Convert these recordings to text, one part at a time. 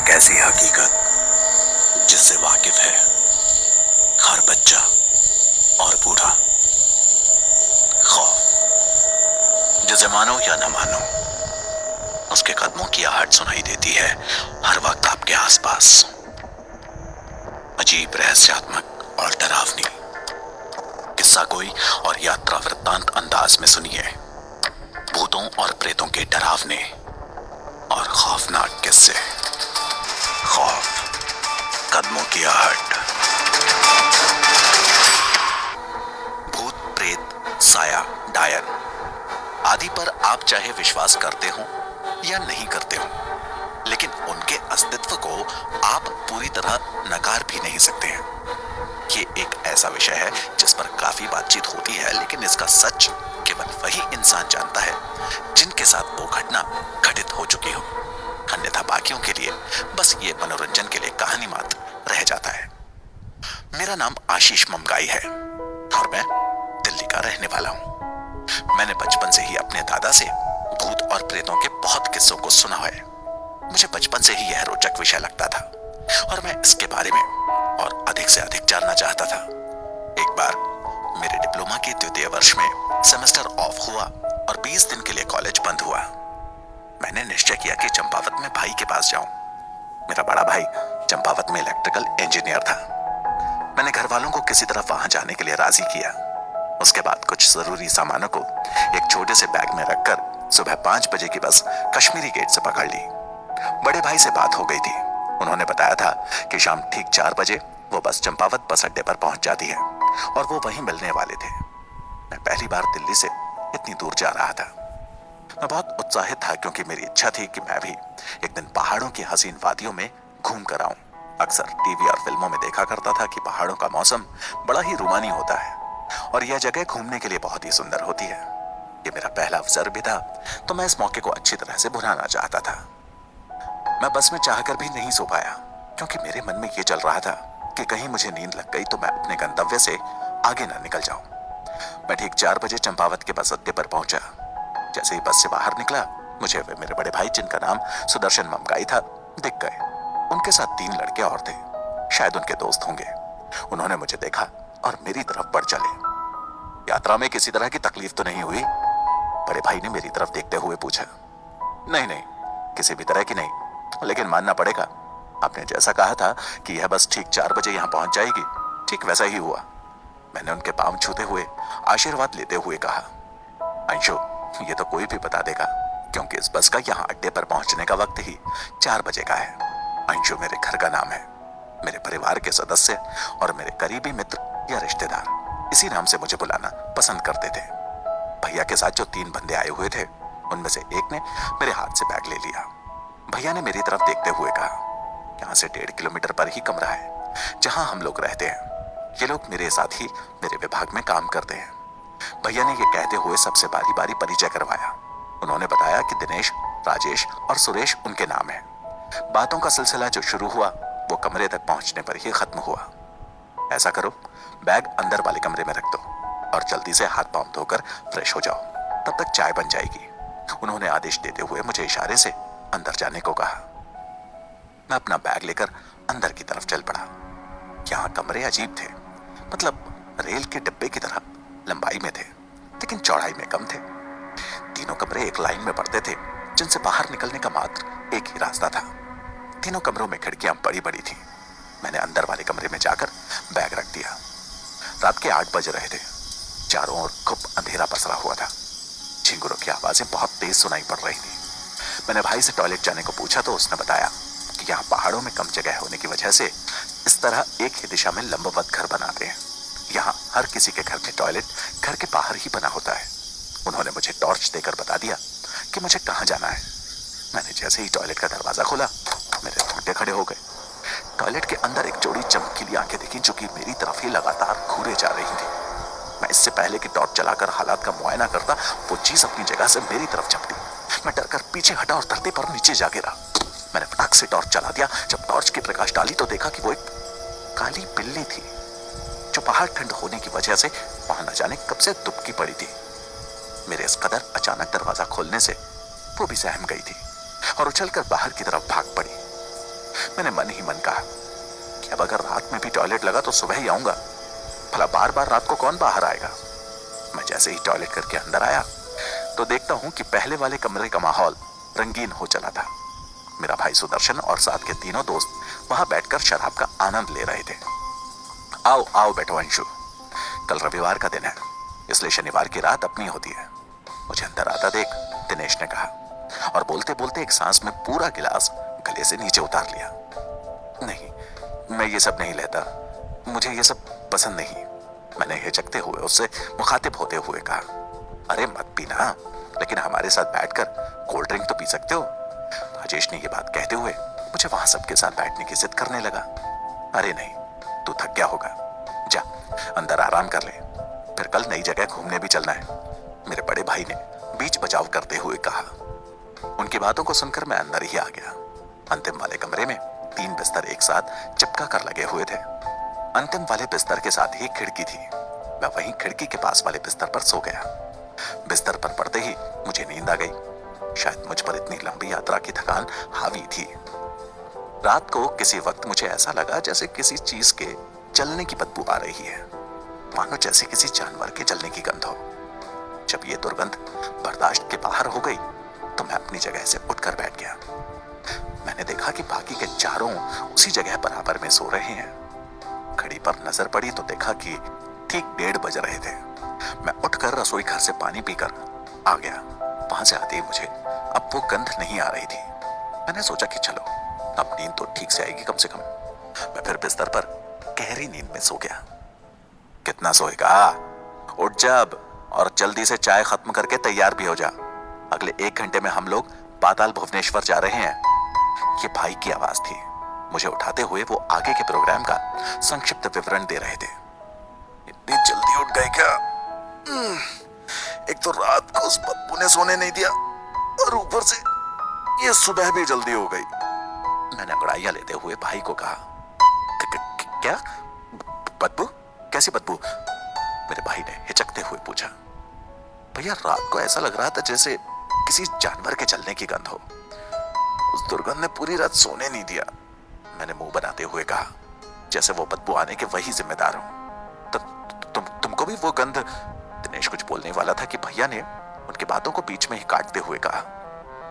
एक ऐसी हकीकत जिससे वाकिफ है हर बच्चा और बूढ़ा। खौफ, जिसे मानो या न मानो, उसके कदमों की आहट सुनाई देती है हर वक्त आपके आसपास। अजीब, रहस्यात्मक और डरावनी किस्सा कोई और यात्रा वृत्तांत अंदाज में सुनिए। भूतों और प्रेतों के डरावने और खौफनाक किस्से। खौफ, कदमों की आहट। भूत, प्रेत, साया, डायन आदि पर आप चाहे विश्वास करते हो या नहीं करते हो, लेकिन उनके अस्तित्व को आप पूरी तरह नकार भी नहीं सकते हैं। ये एक ऐसा विषय है जिस पर काफी बातचीत होती है, लेकिन इसका सच केवल वही इंसान जानता है जिनके साथ वो घटना घटित हो चुकी हो। अन्यथा बाकियों के लिए बस ये मनोरंजन के लिए कहानी मात्र रह जाता है। मेरा नाम आशीष ममगाई है और मैं दिल्ली का रहने वाला हूं। मैंने बचपन से ही अपने दादा से भूत और प्रेतों के बहुत किस्सों को सुना है। मुझे बचपन से ही यह रोचक विषय लगता था और मैं इसके बारे में और अधिक से अधिक जानना चाहता था। एक बार मेरे डिप्लोमा के द्वितीय वर्ष में सेमेस्टर ऑफ हुआ और 20 दिन के लिए कॉलेज बंद हुआ। मैंने निश्चय किया कि चंपावत में भाई के पास जाऊं। मेरा बड़ा भाई चंपावत में इलेक्ट्रिकल इंजीनियर था। मैंने घर वालों को किसी तरह वहां जाने के लिए राजी किया। उसके बाद कुछ जरूरी सामानों को एक छोटे से बैग में रखकर सुबह 5 बजे की बस कश्मीरी गेट से पकड़ ली। बड़े भाई से बात हो गई थी। उन्होंने बताया था कि शाम ठीक 4 बजे वो बस चंपावत बस अड्डे पर पहुंच जाती है और वो वहीं मिलने वाले थे। मैं पहली बार दिल्ली से इतनी दूर जा रहा था। मैं बहुत उत्साहित था क्योंकि मेरी इच्छा थी कि मैं भी एक दिन पहाड़ों की हसीन वादियों में घूम कर आऊं। अक्सर टीवी और फिल्मों में देखा करता था कि पहाड़ों का मौसम बड़ा ही रोमानी होता है और यह जगह घूमने के लिए बहुत ही सुंदर होती है। ये मेरा पहला अवसर भी था, तो मैं इस मौके को अच्छी तरह से भुनाना चाहता था। मैं बस में चाहकर भी नहीं सो पाया क्योंकि मेरे मन में यह चल रहा था कि कहीं मुझे नींद लग गई तो मैं अपने गंतव्य से आगे ना निकल जाऊं। मैं ठीक 4 बजे चंपावत के बस अड्डे पर पहुंचा। जैसे ही बस से बाहर निकला, मुझे वे मेरे बड़े भाई, जिनका नाम सुदर्शन ममगाई था, दिख गए। उनके साथ 3 लड़के और थे, शायद उनके दोस्त होंगे। उन्होंने मुझे देखा और मेरी तरफ बढ़ चले। यात्रा में किसी तरह की तकलीफ तो नहीं हुई? बड़े भाई ने मेरी तरफ देखते हुए पूछा। नहीं नहीं, किसी भी तरह की नहीं, लेकिन मानना पड़ेगा, आपने जैसा कहा था कि यह बस ठीक 4 बजे यहां पहुंच जाएगी, ठीक वैसा ही हुआ। मैंने उनके पांव छूते हुए आशीर्वाद लेते हुए कहा, अंशु, ये तो कोई भी बता देगा क्योंकि इस बस का यहाँ अड्डे पर पहुंचने का वक्त ही 4 बजे का है। अंशु मेरे घर का नाम है। मेरे परिवार के सदस्य और मेरे करीबी मित्र या रिश्तेदार इसी नाम से मुझे बुलाना पसंद करते थे। भैया के साथ जो 3 बंदे आए हुए थे, उनमें से एक ने मेरे हाथ से बैग ले लिया। भैया ने मेरी तरफ देखते हुए कहा, यहाँ से 1.5 किलोमीटर पर ही कमरा है जहां हम लोग रहते हैं। ये लोग मेरे साथ ही मेरे विभाग में काम करते हैं। भैया ने ये कहते हुए सबसे बारी बारी परिचय करवाया। उन्होंने बताया कि दिनेश, राजेश और सुरेश उनके नाम है। बातों का सिलसिला जो शुरू हुआ वो कमरे तक पहुंचने पर ही खत्म हुआ। ऐसा करो, बैग अंदर वाले कमरे में रख दो और जल्दी से हाथ पांव धोकर फ्रेश हो जाओ, तब तक चाय बन जाएगी। उन्होंने आदेश देते हुए मुझे इशारे से अंदर जाने को कहा। मैं अपना बैग लेकर अंदर की तरफ चल पड़ा। यहाँ कमरे अजीब थे, मतलब रेल के डिब्बे की तरह लंबाई में थे लेकिन चौड़ाई में कम थे। तीनों कमरे एक लाइन में पड़ते थे जिनसे बाहर निकलने का मात्र एक ही रास्ता था। तीनों कमरों में खिड़कियां बड़ी बड़ी थी। मैंने अंदर वाले कमरे में जाकर बैग रख दिया। रात के 8 बज रहे थे। चारों ओर खूब अंधेरा पसरा हुआ था। झिंगुरों की आवाजें बहुत तेज सुनाई पड़ रही थी। मैंने भाई से टॉयलेट जाने को पूछा तो उसने बताया कि यहाँ पहाड़ों में कम जगह होने की वजह से इस तरह एक ही दिशा में लंबवत घर बनाते हैं। यहाँ हर किसी के घर में टॉयलेट घर के बाहर ही बना होता है। उन्होंने मुझे टॉर्च देकर बता दिया कि मुझे कहाँ जाना है। मैंने जैसे ही टॉयलेट का दरवाजा खोला, मेरे रोंगटे खड़े हो गए। टॉयलेट के अंदर एक जोड़ी चमकीली आंखें दिखी जो कि मेरी तरफ ही लगातार घूरे जा रही थी। मैं इससे पहले कि टॉर्च चलाकर हालात का मुआयना करता, वो चीज अपनी जगह से मेरी तरफ झपटी। मैं डरकर पीछे हटा और धरती पर नीचे जा गिरा। मैंने फटाक से टॉर्च चला दिया। जब टॉर्च की प्रकाश डाली तो देखा कि वो एक काली बिल्ली थी जो पहाड़ ठंड होने की वजह से वहां न जाने कब से दुबकी पड़ी थी। मेरे इस कदर अचानक दरवाजा खोलने से वो भी सहम गई थी और उछलकर बाहर की तरफ भाग पड़ी। मैंने मन ही मन कहा कि अब अगर रात में भी टॉयलेट लगा तो सुबह ही आऊंगा, भला बार बार रात को कौन बाहर आएगा। मैं जैसे ही टॉयलेट करके अंदर आया तो देखता हूं कि पहले वाले कमरे का माहौल रंगीन हो चला था। मेरा भाई सुदर्शन और साथ के तीनों दोस्त वहां बैठकर शराब का आनंद ले रहे थे। आओ आओ बैठो अंशु, कल रविवार का दिन है, इसलिए शनिवार की रात अपनी होती है। मुझे अंदर आता देख दिनेश ने कहा और बोलते बोलते एक सांस में पूरा गिलास गले से नीचे उतार लिया। नहीं, मैं ये सब नहीं लेता, मुझे ये सब पसंद नहीं, मैंने हिचकते हुए उससे मुखातिब होते हुए कहा। अरे मत पीना, लेकिन हमारे साथ बैठकर कोल्ड ड्रिंक तो पी सकते हो। राजेश ने ये बात कहते हुए मुझे वहां सबके साथ बैठने की जिद करने लगा। अरे नहीं, तू थक गया होगा, जा अंदर आराम कर ले, फिर कल नई जगह घूमने भी चलना है, मेरे बड़े भाई ने बीच बचाव करते हुए कहा। उनकी बातों को सुनकर मैं अंदर ही आ गया। अंतिम वाले कमरे में 3 बिस्तर एक साथ चिपका कर लगे हुए थे। अंतिम वाले बिस्तर के साथ ही खिड़की थी। मैं वहीं खिड़की के पास वाले बिस्तर पर सो गया। बिस्तर पर पड़ते ही मुझे नींद आ गई। शायद मुझ पर इतनी लंबी यात्रा की थकान हावी थी। रात को किसी वक्त मुझे ऐसा लगा जैसे किसी चीज के जलने की बदबू आ रही है, मानो जैसे किसी जानवर के जलने की गंध हो। जब ये दुर्गंध बर्दाश्त के बाहर हो गई तो मैं अपनी जगह से उठकर बैठ गया। मैंने देखा कि बाकी के चारों उसी जगह बराबर में सो रहे हैं। घड़ी पर नजर पड़ी तो देखा कि ठीक 1:30 बज रहे थे। मैं उठकर रसोई घर से पानी पीकर आ गया। वहां से आते ही मुझे अब वो गंध नहीं आ रही थी। मैंने सोचा कि चलो अब नींद तो ठीक से आएगी कम से कम। मैं फिर बिस्तर पर गहरी नींद में सो गया। कितना सोएगा, उठ जा अब और जल्दी से चाय खत्म करके तैयार भी हो जा। अगले 1 घंटे में हम लोग पाताल भुवनेश्वर जा रहे हैं। ये भाई की आवाज थी। मुझे उठाते हुए वो आगे के प्रोग्राम का संक्षिप्त विवरण दे रहे थे। इतनी जल्दी उठ गए क्या? एक तो रात को उस बदबू ने सोने नहीं दिया और ऊपर से ये सुबह भी जल्दी हो गई। मैंने अंगड़ाइयां लेते हुए भाई को कहा, क्या बदबू? कैसी बदबू? मेरे भाई ने हिचकते हुए पूछा। भैया रात को ऐसा लग रहा था जैसे किसी जानवर के जलने की गंध हो। उस दुर्गंध ने पूरी रात सोने नहीं दिया। मैंने मुंह बनाते हुए कहा, जैसे वो बदबू आने के वही जिम्मेदार हो। तुमको भी वो गंध? दिनेश कुछ बोलने वाला था कि भैया ने उनकी बातों को बीच में ही काटते हुए कहा,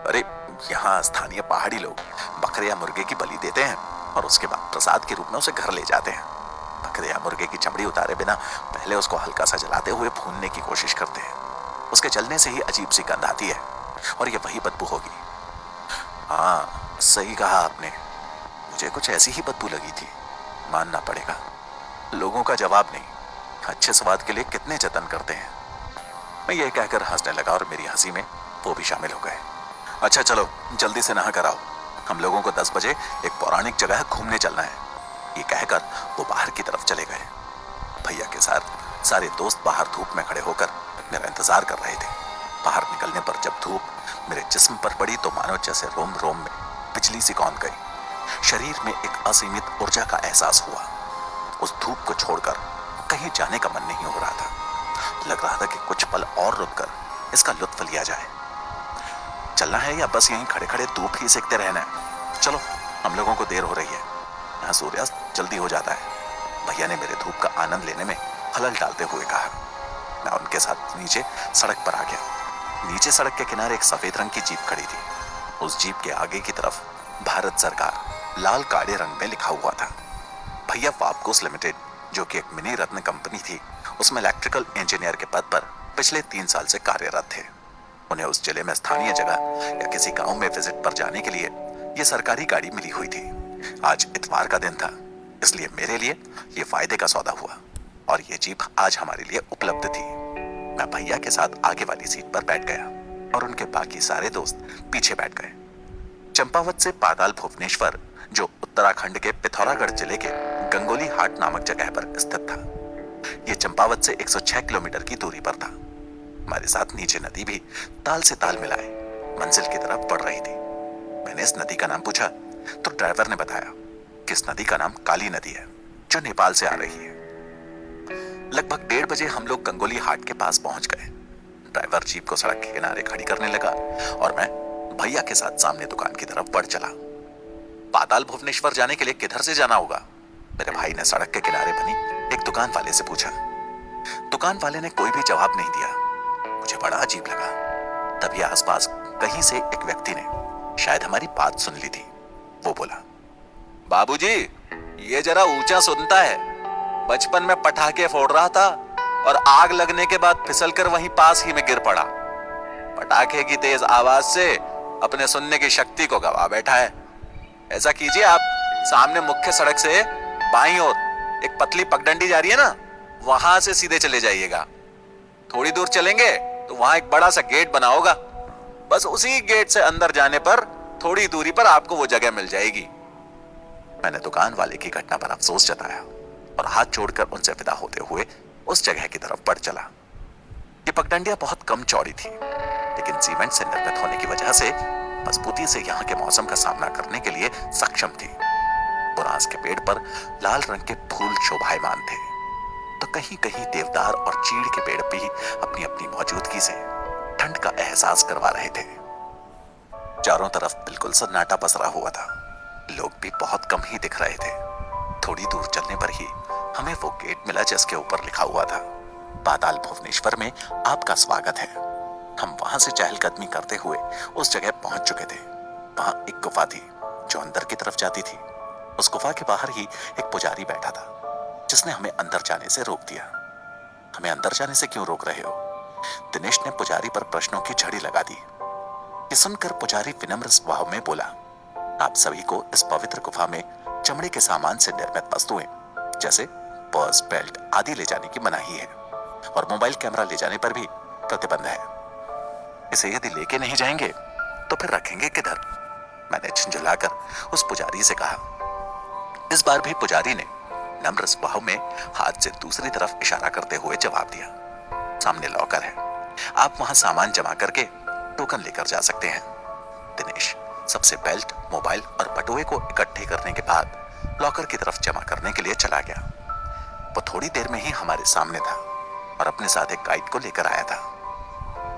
अरे यहाँ स्थानीय पहाड़ी लोग बकरे या मुर्गे की बलि देते हैं और उसके बाद प्रसाद के रूप में उसे घर ले जाते हैं। बकरे या मुर्गे की चमड़ी उतारे बिना पहले उसको हल्का सा जलाते हुए भूनने की कोशिश करते हैं। उसके जलने से ही अजीब सी गंध आती है और ये वही बदबू होगी। हाँ सही कहा आपने, मुझे कुछ ऐसी ही बदबू लगी थी, मानना पड़ेगा। लोगों का जवाब नहीं, अच्छे स्वाद के लिए कितने जतन करते हैं। मैं ये कहकर हंसने लगा और मेरी हंसी में वो भी शामिल हो गए। अच्छा चलो जल्दी से नहा कर आओ, हम लोगों को 10 बजे एक पौराणिक जगह घूमने चलना है। ये कहकर वो बाहर की तरफ चले गए। भैया के साथ सारे दोस्त बाहर धूप में खड़े होकर मेरा इंतजार कर रहे थे। बाहर निकलने पर जब धूप मेरे जिस्म पर पड़ी तो मानो जैसे रोम रोम में बिजली सी कौंध गई। शरीर में एक असीमित ऊर्जा का एहसास हुआ। उस धूप को छोड़कर कहीं जाने का मन नहीं हो रहा था। लग रहा था कि कुछ पल और रुककर इसका लुत्फ लिया जाए। चलना है या बस यहीं खड़े खड़े धूप ही सेकते रहना है? चलो हम लोगों को देर हो रही है, यहाँ सूर्यास्त जल्दी हो जाता है। भैया ने मेरे धूप का आनंद लेने में खलल डालते हुए कहा। मैं उनके साथ नीचे सड़क पर आ गया। नीचे सड़क के किनारे एक सफेद रंग की जीप खड़ी थी। उस जीप के आगे की तरफ भारत सरकार लाल काले रंग में लिखा हुआ था। भैया वापकोस लिमिटेड, जो कि एक मिनी रत्न कंपनी थी, उसमें इलेक्ट्रिकल इंजीनियर के पद पर पिछले 3 साल से कार्यरत थे। उन्हें उस जिले में स्थानीय जगह या किसी गांव में विजिट पर जाने के लिए ये सरकारी गाड़ी मिली हुई थी। आज इतवार का दिन था, इसलिए मेरे लिए ये फायदे का सौदा हुआ और ये जीप आज हमारे लिए उपलब्ध थी। मैं भैया के साथ आगे वाली सीट पर बैठ गया और उनके बाकी सारे दोस्त पीछे बैठ गए। चंपावत से पाताल भुवनेश्वर, जो उत्तराखंड के पिथौरागढ़ जिले के गंगोली हाट नामक जगह पर स्थित था, ये चंपावत से 106 किलोमीटर की दूरी पर था। हमारे साथ नीचे नदी भी ताल से ताल मिलाए मंजिल की तरफ बढ़ रही थी। मैंने इस नदी का नाम पूछा तो ड्राइवर ने बताया कि इस नदी का नाम काली नदी है, जो नेपाल से आ रही है। लगभग 1:30 बजे हम लोग गंगोली हाट के पास पहुंच गए। ड्राइवर जीप को सड़क के किनारे खड़ी करने लगा और मैं भैया के साथ सामने दुकान की तरफ बढ़ चला। पाताल भुवनेश्वर जाने के लिए किधर से जाना होगा? मेरे भाई ने सड़क के किनारे बनी एक दुकान वाले से पूछा। दुकान वाले ने कोई भी जवाब नहीं दिया। मुझे बड़ा अजीब लगा। तभी आसपास कहीं से एक व्यक्ति ने शायद हमारी बात सुन ली थी। वो बोला, बाबूजी, ये जरा ऊंचा सुनता है। बचपन में पटाखे फोड़ रहा था और आग लगने के बाद फिसलकर वहीं पास ही में गिर पड़ा। पटाखे की तेज आवाज से अपने सुनने की शक्ति को गवा बैठा है। ऐसा कीजिए, आप सामने मुख्य सड़क से बाईं ओर एक पतली पगडंडी जा रही है ना, वहां से सीधे चले जाइएगा। थोड़ी दूर चलेंगे तो वहां एक बड़ा सा गेट बना होगा। बस उसी गेट से अंदर जाने पर थोड़ी दूरी पर आपको वो जगह मिल जाएगी। मैंने दुकान वाले की घटना पर अफसोस जताया और हाथ जोड़कर उनसे विदा होते हुए उस जगह की तरफ बढ़ चला। ये पगडंडियां बहुत कम चौड़ी थी, लेकिन सीमेंट से निर्मित होने की वजह से मजबूती से यहाँ के मौसम का सामना करने के लिए सक्षम थी। बुरांस के पेड़ पर लाल रंग के फूल शोभायमान थे, तो कहीं कहीं देवदार और चीड़ के पेड़ भी अपनी अपनी मौजूदगी से ठंड का एहसास करवा रहे थे। चारों तरफ बिल्कुल सन्नाटा पसरा हुआ था। लोग भी बहुत कम ही दिख रहे थे। थोड़ी दूर चलने पर ही हमें वो गेट मिला जिसके ऊपर लिखा हुआ था, पाताल भुवनेश्वर में आपका स्वागत है। हम वहां से चहलकदमी करते हुए उस जगह पहुंच चुके थे। वहां एक गुफा थी जो अंदर की तरफ जाती थी। उस गुफा के बाहर ही एक पुजारी बैठा था, जिसने हमें अंदर जाने से रोक दिया। हमें अंदर जाने से क्यों रोक रहे हो? दिनेश ने पुजारी पर प्रश्नों की झड़ी लगा दी। ये सुनकर पुजारी विनम्र स्वभाव में बोला, आप सभी को इस पवित्र गुफा में चमड़े के सामान से निर्मित वस्तुएं जैसे पर्स, बेल्ट आदि ले जाने की मनाही है और मोबाइल कैमरा ले जाने पर भी प्रतिबंध है। इसे यदि लेके नहीं जाएंगे तो फिर रखेंगे किधर? मैंने झुंझुलाकर उस पुजारी से कहा। इस बार भी पुजारी ने नम्र स्वभाव में हाथ से दूसरी तरफ इशारा करते हुए जवाब दिया, सामने लॉकर है, आप वहां सामान जमा करके टोकन लेकर जा सकते हैं। दिनेश सबसे बेल्ट, मोबाइल और बटुए को इकट्ठे करने के बाद लॉकर की तरफ जमा करने के लिए चला गया। वो थोड़ी देर में ही हमारे सामने था और अपने साथ एक गाइड को लेकर आया था।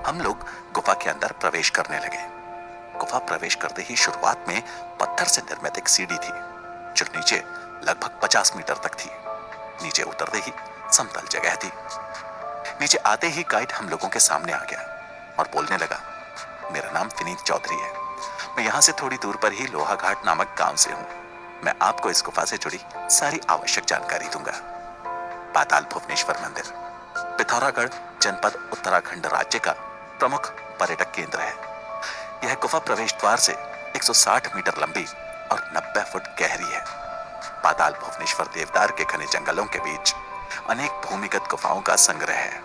हम लोग गुफा के अंदर प्रवेश करने लगे। गुफा प्रवेश करते ही शुरुआत में पत्थर से निर्मित एक सीढ़ी थी जो नीचे लगभग 50 मीटर तक थी। नीचे उतरते ही समतल जगह थी। नीचे आते ही गाइड हम लोगों के सामने आ गया और बोलने लगा, मेरा नाम विनीत चौधरी है। मैं यहाँ से थोड़ी दूर पर ही लोहा घाट नामक गांव से हूँ। मैं आपको इस गुफा से जुड़ी सारी आवश्यक जानकारी दूंगा। पाताल भुवनेश्वर मंदिर पिथौरागढ़ जनपद उत्तराखंड राज्य का प्रमुख पर्यटक केंद्र है। यह गुफा प्रवेश द्वार से 160 मीटर लंबी और 90 फुट गहरी है। पाताल भुवनेश्वर देवदार के घने जंगलों के बीच अनेक भूमिगत गुफाओं का संग्रह है।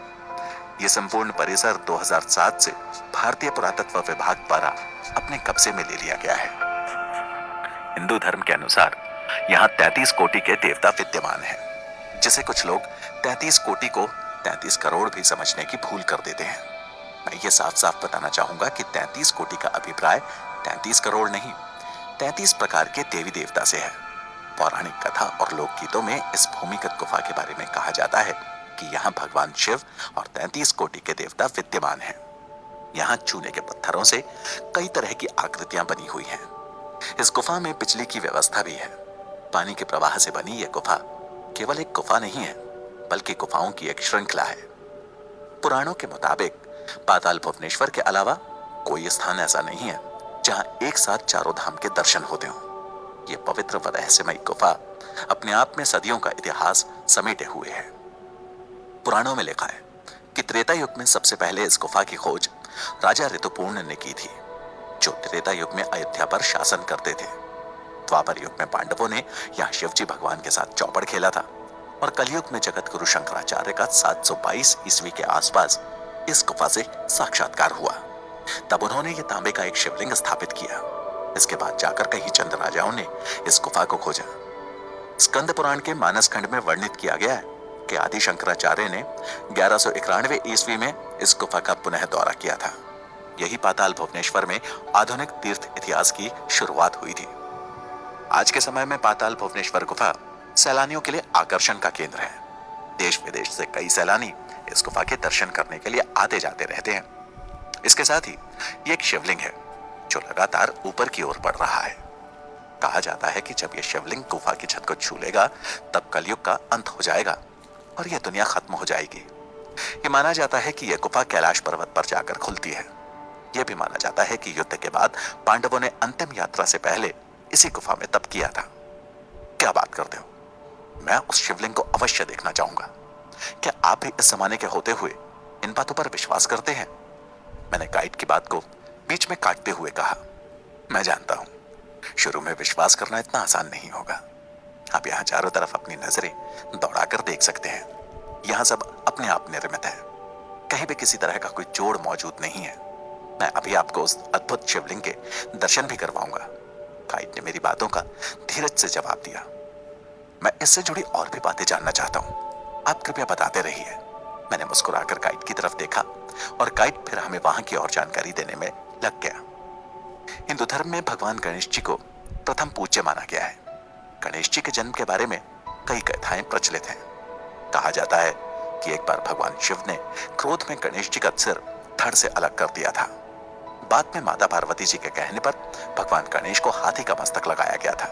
यह संपूर्ण परिसर 2007 से भारतीय पुरातत्व विभाग द्वारा अपने कब्जे में ले लिया गया है। हिंदू धर्म के अनुसार यहाँ 33 कोटि के देवता विद्यमान हैं, जिसे कुछ लोग 33 कोटि को 33 करोड़ भी समझने की भूल कर देते हैं। मैं ये साफ साफ बताना चाहूंगा कि 33 कोटि का अभिप्राय 33 करोड़ नहीं, 33 प्रकार के देवी देवता से है। पौराणिक कथा और लोकगीतों में इस भूमिगत गुफा के बारे में कहा जाता है कि यहाँ भगवान शिव और 33 कोटि के देवता विद्यमान हैं। यहाँ चूने के पत्थरों से कई तरह की आकृतियां बनी हुई हैं। इस गुफा में बिजली की व्यवस्था भी है। पानी के प्रवाह से बनी यह गुफा केवल एक गुफा नहीं है, बल्कि गुफाओं की एक श्रृंखला है। पुराणों के मुताबिक पाताल भुवनेश्वर के अलावा कोई स्थान ऐसा नहीं है जहां एक साथ चारों धाम के दर्शन होते हों। यह पवित्र व रहस्यमयी गुफा अपने आप में सदियों का इतिहास समेटे हुए है। पुराणों में लिखा है कि त्रेता युग में सबसे पहले इस गुफा की खोज राजा ऋतुपूर्ण ने की थी, जो त्रेता युग में अयोध्या पर शासन करते थे। द्वापर युग में पांडवों ने यहाँ शिवजी भगवान के साथ चौपड़ खेला था और कलयुग में जगत गुरु शंकराचार्य का 722 ईस्वी के आसपास इस गुफा से साक्षात्कार हुआ। तब उन्होंने ये तांबे का एक शिवलिंग स्थापित किया। इसके बाद जाकर कई चंद राजाओं ने इस गुफा को खोजा। स्कंद पुराण के मानस खंड में वर्णित किया गया है कि आदि शंकराचार्य ने 1191 ईस्वी में इस गुफा का पुनः दौरा किया था। यही पाताल भुवनेश्वर में आधुनिक तीर्थ इतिहास की शुरुआत हुई थी। आज के समय में पाताल भुवनेश्वर गुफा सैलानियों के लिए आकर्षण का केंद्र है। देश विदेश से कई सैलानी इस गुफा के दर्शन करने के लिए आते जाते रहते हैं। इसके साथ ही ये एक शिवलिंग है जो लगातार ऊपर की ओर बढ़ रहा है। कहा जाता है कि जब यह शिवलिंग गुफा की छत को छू लेगा तब कलयुग का अंत हो जाएगा और यह दुनिया खत्म हो जाएगी। ये माना जाता है कि यह गुफा कैलाश पर्वत पर जाकर खुलती है। यह भी माना जाता है कि युद्ध के बाद पांडवों ने अंतिम यात्रा से पहले इसी गुफा में तप किया था। क्या बात करते हो? मैं उस शिवलिंग को अवश्य देखना चाहूंगा। क्या आप भी इस जमाने के होते हुए इन बातों पर विश्वास करते हैं? मैंने गाइड की बात को बीच में काटते हुए कहा, मैं जानता हूं शुरू में विश्वास करना इतना आसान नहीं होगा। आप यहाँ चारों तरफ अपनी नजरें दौड़ाकर देख सकते हैं। यहाँ सब अपने आप निर्मित है, कहीं भी किसी तरह का कोई जोड़ मौजूद नहीं है। मैं अभी आपको उस अद्भुत शिवलिंग के दर्शन भी करवाऊंगा। गाइड ने मेरी बातों का धीरज से जवाब दिया। मैं इससे जुड़ी और भी बातें जानना चाहता हूँ, आप कृपया बताते रहिए। मैंने मुस्कुराकर गाइड की तरफ देखा और गाइड फिर हमें वहां की और जानकारी देने में लग गया। हिंदू धर्म में भगवान गणेश जी को प्रथम पूज्य माना गया है। गणेश जी के जन्म के बारे में कई कथाएं प्रचलित हैं। कहा जाता है कि एक बार भगवान शिव ने क्रोध में गणेश जी का सिर धड़ से अलग कर दिया था। बाद में माता पार्वती जी के कहने पर भगवान गणेश को हाथी का मस्तक लगाया गया था,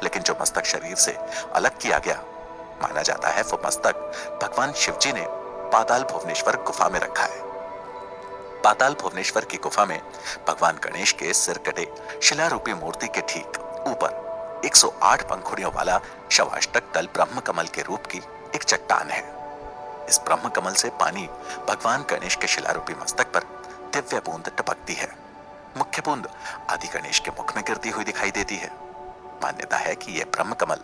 लेकिन जो मस्तक शरीर से अलग किया गया, माना जाता है वो मस्तक भगवान शिव जी ने पाताल भुवनेश्वर गुफा में रखा है। पाताल भुवनेश्वर की गुफा में भगवान गणेश के सिर कटे शिलारूपी मूर्ति के ठीक ऊपर 108 पंखुड़ियों वाला शवाष्टक दल ब्रह्म कमल के रूप की एक चट्टान है। इस ब्रह्म कमल से पानी भगवान गणेश के शिलारूपी मस्तक पर दिव्य बूंद टपकती है। मुख्य बूंद आदि गणेश के मुख में गिरती हुई दिखाई देती है। मान्यता है कि यह ब्रह्म कमल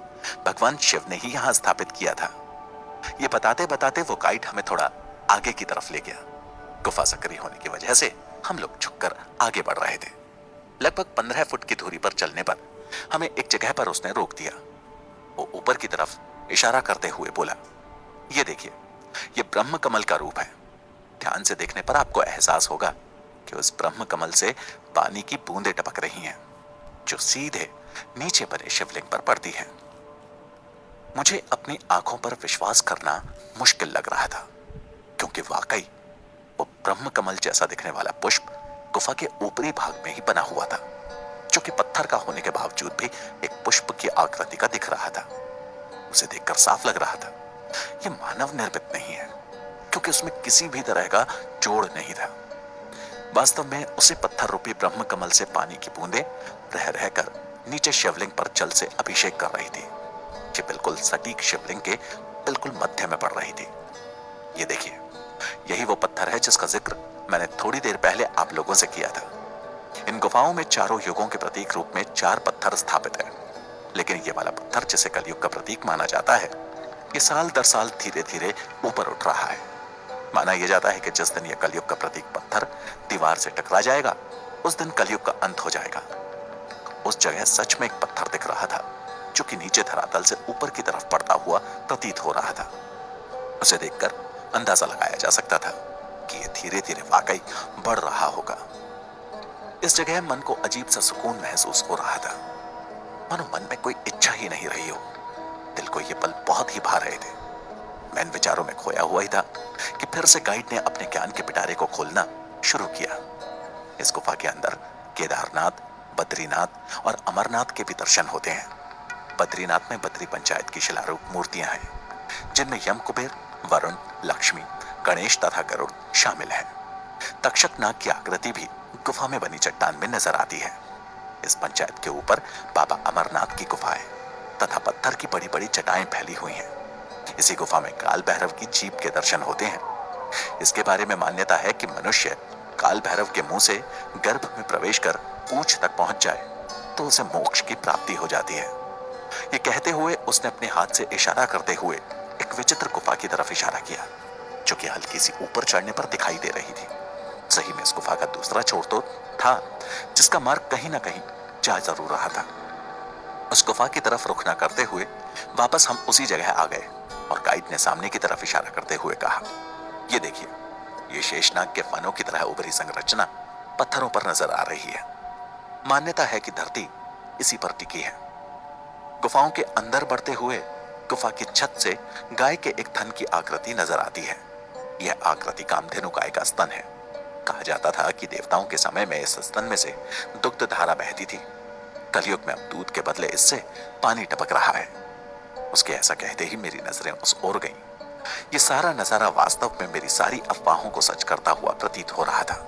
भगवान शिव ने ही यहां स्थापित किया था। ये बताते बताते वो गाइड हमें थोड़ा आगे की तरफ ले गया। गुफा सक्रिय होने की वजह से हम लोग झुककर आगे बढ़ रहे थे। लगभग 15 फुट की दूरी पर चलने पर हमें एक जगह पर उसने रोक दिया। वो ऊपर की तरफ इशारा करते हुए बोला, ये देखिए, ये ब्रह्म कमल का रूप है। ध्यान से देखने पर आपको एहसास होगा कि उस ब्रह्म कमल से पानी की बूंदें टपक रही हैं, जो सीधे नीचे बने शिवलिंग पर पड़ती हैं। मुझे अपनी आंखों पर विश्वास करना मुश्किल लग रहा था, क्योंकि वाकई वो ब्रह्म कमल जैसा दिखने वाला पुष्प गुफा के ऊपरी भाग में ही बना हुआ था, जो कि पत्थर का होने के बावजूद भी एक पुष्प की आकृति का दिख रहा था। उसे देखकर साफ लग रहा था यह मानव निर्मित नहीं है, क्योंकि उसमें किसी भी तरह का जोड़ नहीं था। वास्तव में उसे पत्थर रूपी ब्रह्म कमल से पानी की बूंदें रह रहकर नीचे शिवलिंग पर जल से अभिषेक कर रही थी, कि बिल्कुल सटीक शिवलिंग के बिल्कुल मध्य में पड़ रही थी। ये देखिए, यही वो पत्थर है जिसका जिक्र मैंने थोड़ी देर पहले आप लोगों से किया था। इन गुफाओं में चारों युगों के प्रतीक रूप में 4 पत्थर स्थापित है, लेकिन ये वाला पत्थर जिसे कलयुग का प्रतीक माना जाता है, ये साल दर साल धीरे धीरे ऊपर उठ रहा है। माना यह जाता है कि जिस दिन यह कलयुग का प्रतीक पत्थर दीवार से टकरा जाएगा, उस दिन कलयुग का अंत हो जाएगा। उस जगह सच में एक पत्थर दिख रहा था, जो कि नीचे धरातल से ऊपर की तरफ पड़ता हुआ प्रतीत हो रहा था। उसे देखकर अंदाजा लगाया जा सकता था कि यह धीरे धीरे वाकई बढ़ रहा होगा। इस जगह मन को अजीब सा सुकून महसूस हो रहा था, मानो मन में कोई इच्छा ही नहीं रही हो। दिल को ये पल बहुत ही भा रहे थे। मैं इन विचारों में खोया हुआ ही था कि फिर से गाइड ने अपने ज्ञान के पिटारे को खोलना शुरू किया। इस गुफा के अंदर केदारनाथ, बद्रीनाथ और अमरनाथ के भी दर्शन होते हैं। बद्रीनाथ में बद्री पंचायत की शिलारूप मूर्तियां हैं, जिनमें यम कुबेर, वरुण, लक्ष्मी, गणेश तथा गरुड़ शामिल हैं। तक्षक नाग की आकृति भी गुफा में बनी चट्टान में नजर आती है। इस पंचायत के ऊपर बाबा अमरनाथ की गुफा है तथा पत्थर की बड़ी बड़ी चटाएं फैली हुई हैं। इसी गुफा में काल भैरव की जीभ के दर्शन होते हैं। इसके बारे में मान्यता है कि मनुष्य काल भैरव के मुंह से गर्भ में प्रवेश कर पूंछ तक पहुंच जाए तो उसे मोक्ष की प्राप्ति हो जाती है। ये कहते हुए उसने अपने हाथ से इशारा करते हुए एक विचित्र गुफा की तरफ इशारा किया, जो कि हल्की सी ऊपर चढ़ने पर दिखाई दे रही थी। सही में इस गुफा का दूसरा छोर तो था, जिसका मार्ग कहीं ना कहीं जा जरूर रहा था। उस गुफा की तरफ रुख न करते हुए वापस हम उसी जगह आ गए और गाइड ने सामने की तरफ इशारा करते हुए कहा, ये देखिए, ये शेषनाग के फनों की तरह उभरी संरचना पत्थरों पर नजर आ रही है। मान्यता है कि धरती इसी पर टिकी है। गुफाओं के अंदर बढ़ते हुए गुफा की छत से गाय के एक थन की आकृति नजर आती है। यह आकृति कामधेनु गाय का स्तन है। कहा जाता था कि देवताओं के समय में इस स्तन में से दुग्ध धारा बहती थी। कलयुग में अब दूध के बदले इससे पानी टपक रहा है। उसके ऐसा कहते ही मेरी नजरें उस ओर गईं। ये सारा नजारा वास्तव में मेरी सारी अफवाहों को सच करता हुआ प्रतीत हो रहा था।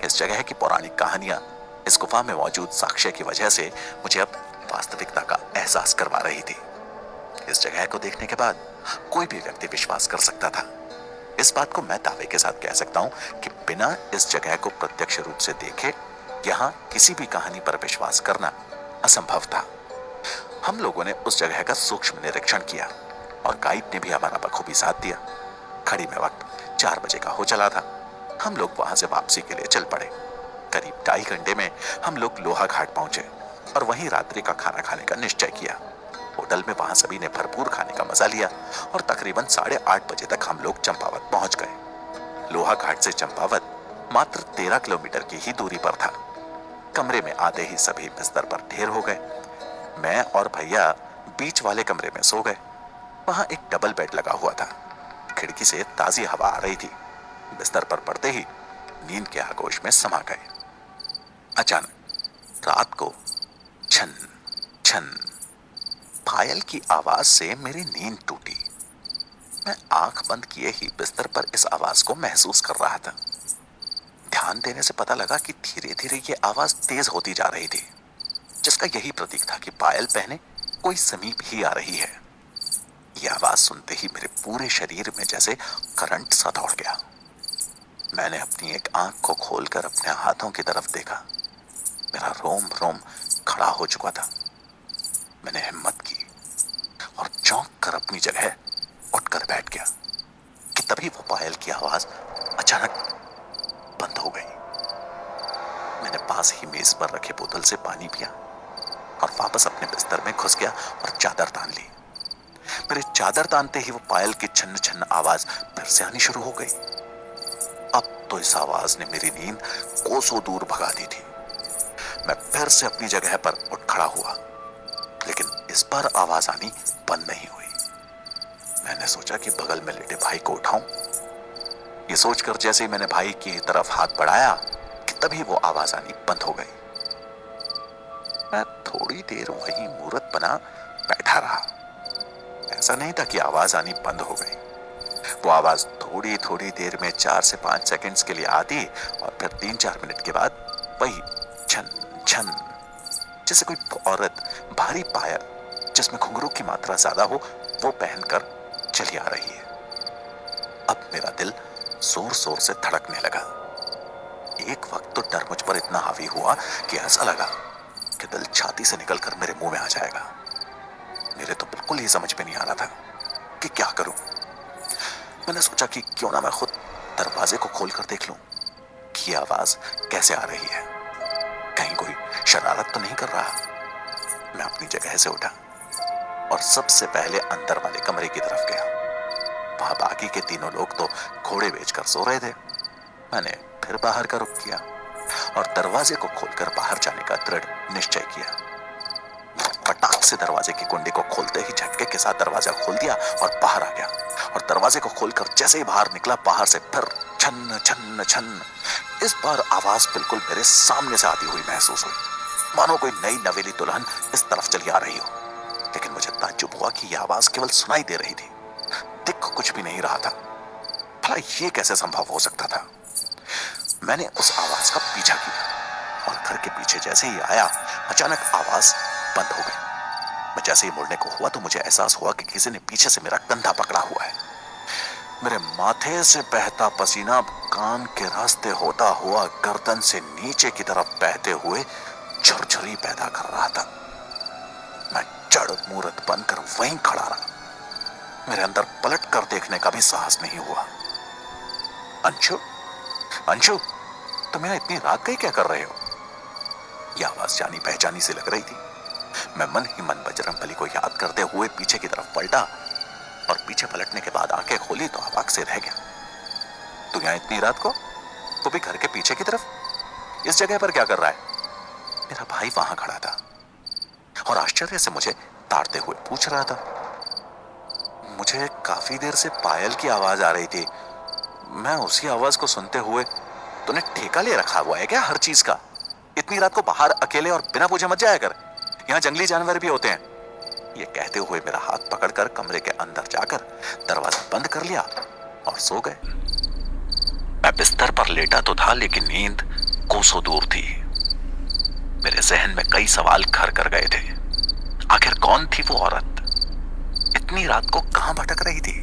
इस जगह की पौराणिक कहानियां इस गुफा में मौजूद साक्ष्य की वजह से मुझे अब वास्तविकता का एहसास करवा रही थी। इस जगह को देखने के बाद कोई भी व्यक्ति विश्वास कर सकता था। इस बात को मैं दावे के साथ कह सकता हूं कि बिना इस जगह को प्रत्यक्ष रूप से देखे यहां किसी भी कहानी पर विश्वास करना असंभव था। हम लोगों ने उस जगह का सूक्ष्म निरीक्षण किया और गाइड ने भी हमारा बखूबी साथ दिया। घड़ी में वक्त 4 बजे का हो चला था। हम लोग वहां से वापसी के लिए चल पड़े। करीब 2.5 घंटे में हम लोग लोहा घाट पहुंचे और वहीं रात्रि का खाना खाने का निश्चय किया। होटल में वहां सभी ने भरपूर खाने का मजा लिया और तकरीबन 8:30 बजे तक हम लोग चंपावत पहुंच गए। लोहा घाट से चंपावत मात्र 13 किलोमीटर की ही दूरी पर था। कमरे में आते ही सभी बिस्तर पर ढेर हो गए। मैं और भैया बीच वाले कमरे में सो गए। वहां एक डबल बेड लगा हुआ था। खिड़की से ताजी हवा आ रही थी। बिस्तर पर पड़ते ही नींद के आगोश में समा गए। अचानक रात को छन छन पायल की आवाज से मेरी नींद टूटी। मैं आंख बंद किए ही बिस्तर पर इस आवाज को महसूस कर रहा था। ध्यान देने से पता लगा कि धीरे धीरे ये आवाज तेज होती जा रही थी, जिसका यही प्रतीक था कि पायल पहने कोई समीप ही आ रही है। यह आवाज सुनते ही मेरे पूरे शरीर में जैसे करंट सा दौड़ गया। मैंने अपनी एक आंख को खोलकर अपने हाथों की तरफ देखा। मेरा रोम रोम खड़ा हो चुका था। मैंने हिम्मत की और चौंक कर अपनी जगह उठकर बैठ गया कि तभी वो पायल की आवाज अचानक बंद हो गई। मैंने पास ही मेज पर रखे बोतल से पानी पिया और वापस अपने बिस्तर में घुस गया और चादर तान ली। मेरे चादर तानते ही वो पायल की छन्न छन्न आवाज फिर से आनी शुरू हो गई। अब तो इस आवाज ने मेरी नींद कोसों दूर भगा दी थी। मैं फिर से अपनी जगह पर उठ खड़ा हुआ, लेकिन इस बार आवाज आनी बंद नहीं हुई। मैंने सोचा कि बगल में लेटे भाई को उठाऊं। ये सोचकर जैसे ही मैंने भाई की तरफ हाथ बढ़ाया कि तभी वो आवाज आनी बंद हो गई। मैं थोड़ी देर वहीं मूर्त बना बैठा रहा। ऐसा नहीं था कि आवाज आनी बंद हो गई। वो आवाज थोड़ी थोड़ी देर में 4 से 5 सेकंड्स के लिए आती और फिर 3-4 मिनट के बाद वही छन छन, जैसे कोई औरत भारी पायल जिसमें घुंघरू की मात्रा ज्यादा हो वो पहनकर चली आ रही है। अब मेरा दिल जोर जोर से धड़कने लगा। एक वक्त तो डर मुझ पर इतना हावी हुआ कि ऐसा लगा कि दिल छाती से निकलकर मेरे मुंह में आ जाएगा। मेरे तो बिल्कुल ही समझ में नहीं आ रहा था कि क्या करूं। मैंने सोचा कि क्यों ना मैं खुद दरवाजे को खोलकर देख लूं कि यह आवाज कैसे आ रही है। कहीं कोई शरारत तो नहीं कर रहा। मैं अपनी जगह से उठा और सबसे पहले अंदर वाले कमरे की तरफ गया। वहां बाकी के तीनों लोग तो घोड़े बेचकर सो रहे थे। मैंने फिर बाहर का रुख किया और दरवाजे को खोलकर बाहर जाने का दृढ़ निश्चय किया। फटाक से दरवाजे की कुंडी को खोलते ही झटके के साथ दरवाजा खोल दिया और बाहर आ गया। और दरवाजे को खोलकर जैसे ही बाहर निकला, बाहर से फिर छन छन छन। इस बार आवाज बिल्कुल मेरे सामने से आती हुई महसूस हुई, मानो कोई नई नवेली दुल्हन इस तरफ चली आ रही हो। लेकिन मुझे ताज्जुब हुआ कि यह आवाज केवल सुनाई दे रही थी, दिख कुछ भी नहीं रहा था। भला ये कैसे संभव हो सकता था? मैंने उस आवाज का पीछा किया और घर के पीछे जैसे ही आया, अचानक आवाज बंद हो गई। मैं जैसे ही मुड़ने को हुआ तो मुझे एहसास हुआ कि किसी ने पीछे से मेरा कंधा पकड़ा हुआ है। मेरे माथे से बहता पसीना कान के रास्ते होता हुआ गर्दन से नीचे की तरफ बहते हुए झुरझुरी पैदा कर रहा था। मैं जड़ मूर्त बनकर वहीं खड़ा रहा। मेरे अंदर पलट कर देखने का भी साहस नहीं हुआ। अंशु, अंशु, तुम यहाँ इतनी रात गई क्या कर रहे हो? यह आवाज जानी पहचानी से लग रही थी। मैं मन ही मन बजरंगबली को याद करते हुए पीछे की तरफ पलटा और पीछे पलटने के बाद आंखें खोली तो अवाक से रह गया। तू यहाँ इतनी रात को, वो भी घर के पीछे की तरफ, इस जगह पर क्या कर रहा है? मेरा भाई वहां खड़ा था और आश्चर्य से मुझे ताड़ते हुए पूछ रहा था। मुझे काफी देर से पायल की आवाज आ रही थी। मैं उसी आवाज को सुनते हुए, तूने ठेका ले रखा हुआ है क्या हर चीज का? इतनी रात को बाहर अकेले और बिना पूछे मत जाया कर। यहाँ जंगली जानवर भी होते हैं। ये कहते हुए मेरा हाथ पकड़कर कमरे के अंदर जाकर दरवाजा बंद कर लिया और सो गए। मैं बिस्तर पर लेटा तो था, लेकिन नींद कोसों दूर थी। मेरे जहन में कई सवाल घर कर गए थे। आखिर कौन थी वो औरत? इतनी रात को कहां भटक रही थी?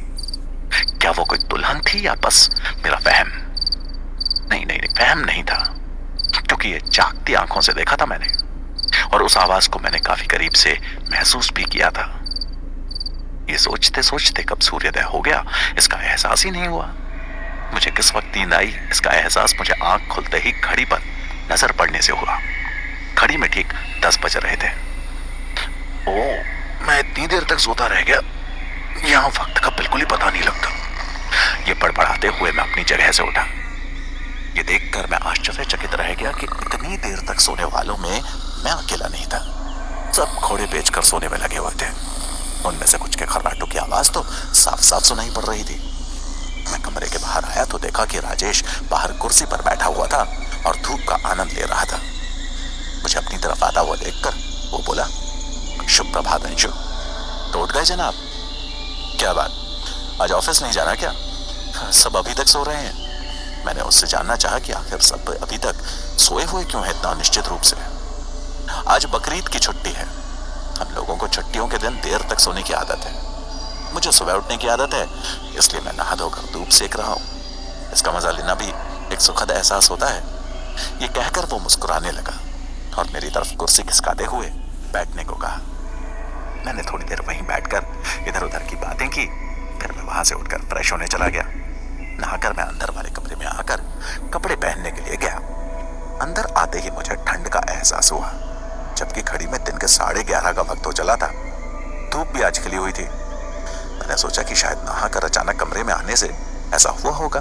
क्या वो कोई दुल्हन थी या बस मेरा वहम? नहीं नहीं नहीं, वहम नहीं था, क्योंकि ये जागती आंखों से देखा था मैंने, और उस आवाज को मैंने काफी करीब से महसूस भी किया था। ये सोचते सोचते कब सूर्योदय हो गया इसका एहसास ही नहीं हुआ। मुझे किस वक्त नींद आई इसका एहसास मुझे आंख खुलते ही घड़ी पर नजर पड़ने से हुआ। घड़ी में ठीक 10 बज रहे थे। ओ, मैं इतनी देर तक सोता रह गया, यहां वक्त का बिल्कुल ही पता नहीं लगता। ये बड़बड़ाते हुए मैं अपनी जगह से उठा। ये देखकर मैं आश्चर्यचकित रह गया कि इतनी देर तक सोने वालों में मैं अकेला नहीं था। सब घोड़े बेचकर सोने में लगे हुए थे। उनमें से कुछ के खर्राटों की आवाज तो साफ साफ सुनाई पड़ रही थी। मैं कमरे के बाहर आया तो देखा कि राजेश बाहर कुर्सी पर बैठा हुआ था और धूप का आनंद ले रहा था। मुझे अपनी तरफ आता हुआ देखकर वो बोला, शुभ प्रभात अंशु। तो उठ गए जनाब? क्या बात, आज ऑफिस नहीं जाना क्या? सब अभी तक सो रहे हैं। मैंने उससे जानना चाहा कि आखिर सब अभी तक सोए हुए क्यों हैं इतना निश्चित रूप से। आज बकरीद की छुट्टी है। हम लोगों को छुट्टियों के दिन देर तक सोने की आदत है। मुझे सुबह उठने की आदत है, इसलिए मैं नहा धोकर धूप सेक रहा हूँ। इसका मजा लेना भी एक सुखद एहसास होता है। ये कहकर वो मुस्कुराने लगा और मेरी तरफ कुर्सी खिसकाते हुए बैठने को कहा। मैंने थोड़ी देर वहीं बैठकर इधर उधर की बातें की। फिर मैं वहां से उठकर फ्रेश होने चला गया। नहाकर मैं अंदर वाले कमरे में आकर कपड़े पहनने के लिए गया। अंदर आते ही मुझे ठंड का एहसास हुआ, जबकि घड़ी में दिन के 11:30 का वक्त हो चला था। धूप भी आज खिली हुई थी। मैंने सोचा कि शायद नहाकर अचानक कमरे में आने से ऐसा हुआ होगा।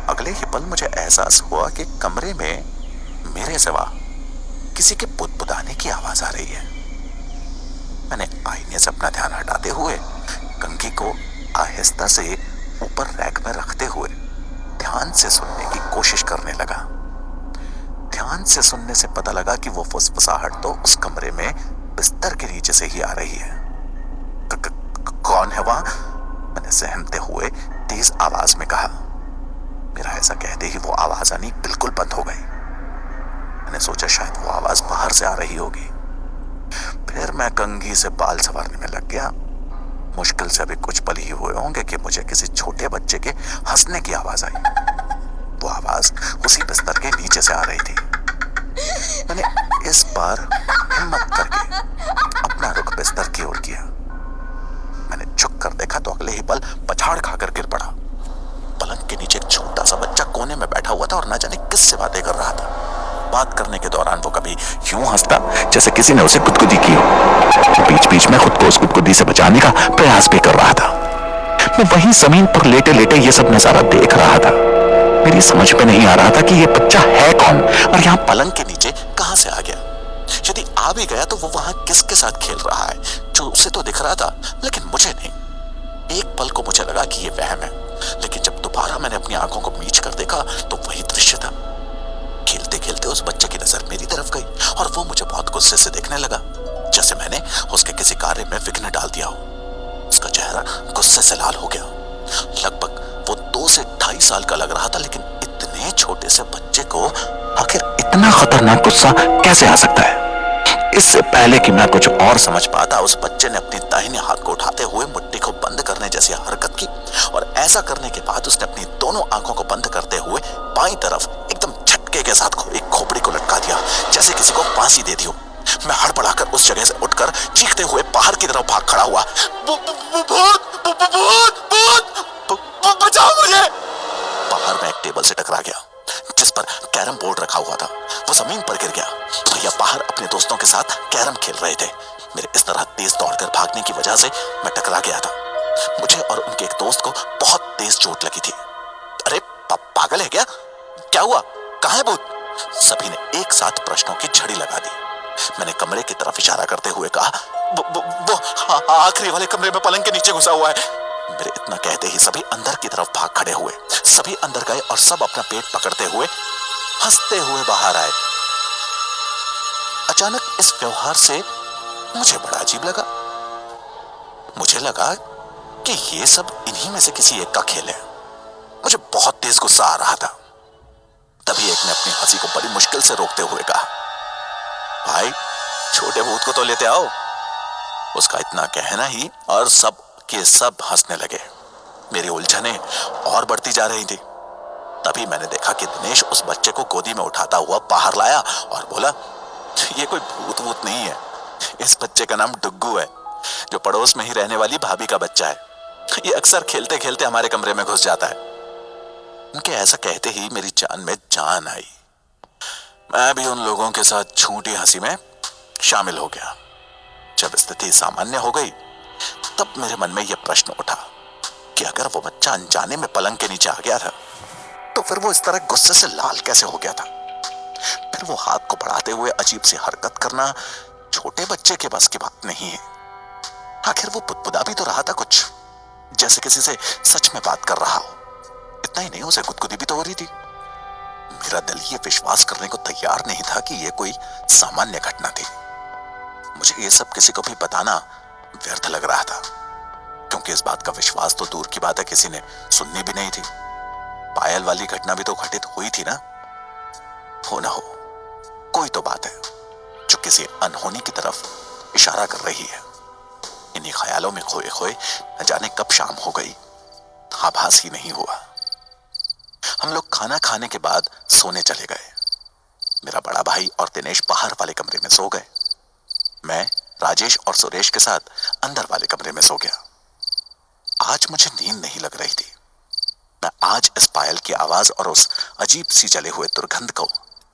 अगले ही पल मुझे एहसास हुआ कि कमरे में मेरे सिवा किसी के बुदबुदाने की आवाज आ रही है। मैंने आईने से अपना ध्यान हटाते हुए कंघी को आहिस्ता से ऊपर रैक में रखते हुए ध्यान से सुनने की कोशिश करने लगा। ध्यान से सुनने से पता लगा कि वो फुसफुसाहट तो उस कमरे में बिस्तर के नीचे से ही आ रही है। कौन है वहां? मैंने सहमते हुए तेज आवाज में कहा। मेरा ऐसा कहते ही वो आवाज आनी बिल्कुल बंद हो गई। मैंने सोचा शायद वो आवाज बाहर से आ रही होगी। फिर मैं कंघी से बाल संवारने में लग गया। मुश्किल से अभी कुछ पल ही हुए होंगे कि मुझे किसी छोटे बच्चे के हंसने की आवाज आई। वो आवाज उसी बिस्तर के नीचे से आ रही थी। मैंने इस बार हिम्मत करके अपना रुख बिस्तर की ओर किया। मैंने झुक कर देखा तो अगले ही पल पछाड़ खाकर गिर पड़ा। पलंग के नीचे एक छोटा सा बच्चा कोने में बैठा हुआ था और न जाने किससे बातें कर रहा था। बात करने के दौरान वो कभी यूं हंसता जैसे किसी ने उसे गुदगुदी की हो। बीच बीच में खुद को उस गुदगुदी से बचाने का प्रयास भी कर रहा था। मैं वहीं जमीन पर लेटे लेटे ये सब नजारा देख रहा था। मेरी समझ में नहीं आ रहा था कि ये बच्चा है कौन और यहाँ पलंग के नीचे कहां से आ गया। यदि आ भी गया तो वो वहां किसके साथ खेल रहा है, जो उसे तो दिख रहा था लेकिन मुझे नहीं। एक पल को मुझे लगा कि ये वहम है, लेकिन जब दोबारा मैंने अपनी आंखों को मीच कर देखा तो वही दृश्य था। खेलते खेलते उस बच्चे की नजर मेरी तरफ गई और वो मुझे बहुत गुस्से से देखने लगा, जैसे मैंने उसके किसी कार्य में विघ्न डाल दिया हो। उसका चेहरा गुस्से से लाल हो गया। लगभग वो 2 से 2.5 साल का लग रहा था, लेकिन इतने छोटे से बच्चे को आखिर इतना खतरनाक गुस्सा कैसे आ सकता है? इससे पहले कि मैं कुछ और समझ पाता, उस बच्चे ने अपने दाहिने हाथ को उठाते हुए मुट्ठी को बंद करने जैसी हरकत की और ऐसा करने के बाद उसने अपनी दोनों आंखों को बंद करते हुए बाईं तरफ एकदम झटके के साथ एक खोपड़ी को लटका दिया, जैसे किसी को फांसी दे दी हो। मैं हड़बड़ाकर उस जगह से उठकर चीखते हुए बाहर की तरफ भाग खड़ा हुआ। बचाओ मुझे! बाहर मैं एक टेबल से टकरा गया जिस पर कैरम बोर्ड रखा हुआ था। वो जमीन पर गिर गया। भैया बाहर अपने दोस्तों के साथ कैरम खेल रहे थे। मेरे इस तरह तेज दौड़कर भागने की वजह से मैं टकरा गया था। मुझे और उनके एक दोस्त को बहुत तेज चोट लगी थी। अरे पागल है क्या? क्या हुआ? कहां है भूत? सभी ने एक साथ प्रश्नों की झड़ी लगा दी। मैंने कमरे की तरफ इशारा करते हुए कहा, वो आखिरी वाले कमरे में पलंग के नीचे घुसा हुआ है। मेरे इतना कहते ही सभी अंदर की तरफ भाग खड़े हुए। सभी अंदर गए और सब अपना पेट पकड़ते हुए हंसते हुए बाहर आए। अचानक इस व्यवहार से मुझे बड़ा अजीब लगा। मुझे लगा कि ये सब इन्हीं में से किसी एक का खेल है। मुझे बहुत तेज गुस्सा आ रहा था। तभी एक ने अपनी हंसी को बड़ी मुश्किल से रोकते हुए कहा, भाई छोटे भूत को तो लेते आओ। उसका इतना कहना ही और सब के सब हंसने लगे। मेरी उलझनें और बढ़ती जा रही थी। तभी मैंने देखा कि दिनेश उस बच्चे को गोदी में उठाता हुआ बाहर लाया और बोला, ये कोई भूत वूत नहीं है, इस बच्चे का नाम डुग्गू है, जो पड़ोस में ही रहने वाली भाभी का बच्चा है। ये अक्सर खेलते खेलते हमारे कमरे में घुस जाता है। उनके ऐसा कहते ही मेरी जान में जान आई। मैं भी उन लोगों के साथ झूठी हंसी में शामिल हो गया। जब स्थिति सामान्य हो गई तब मेरे मन में यह प्रश्न उठा कि अगर वो बच्चा अनजाने में पलंग के नीचे आ गया था तो फिर वो इस तरह गुस्से से लाल कैसे हो गया था। फिर वो हाथ को बढ़ाते हुए अजीब सी हरकत करना छोटे बच्चे के बस की बात नहीं है। आखिर वो बुदबुदा भी तो रहा था कुछ, जैसे किसी से सच में बात कर रहा हो। इतना ही नहीं, उसे गुदगुदी भी तो हो रही थी। मेरा दिल ये विश्वास करने को तैयार नहीं था कि यह कोई सामान्य घटना थी। मुझे ये सब किसी को भी बताना व्यर्थ लग रहा था, क्योंकि इस बात का विश्वास तो दूर की बात है, किसी ने सुननी भी नहीं थी। पायल वाली घटना भी तो घटित हुई थी ना। हो ना हो, कोई तो बात है जो किसी अनहोनी की तरफ इशारा कर रही है। इन्हीं ख्यालों में खोए खोए न जाने कब शाम हो गई, आभास ही नहीं हुआ। हम लोग खाना खाने के बाद सोने चले गए। मेरा बड़ा भाई और दिनेश बाहर वाले कमरे में सो गए। मैं राजेश और सुरेश के साथ अंदर वाले कमरे में सो गया। आज मुझे नींद नहीं लग रही थी। मैं आज इस पायल की आवाज और उस अजीब सी जले हुए दुर्गंध को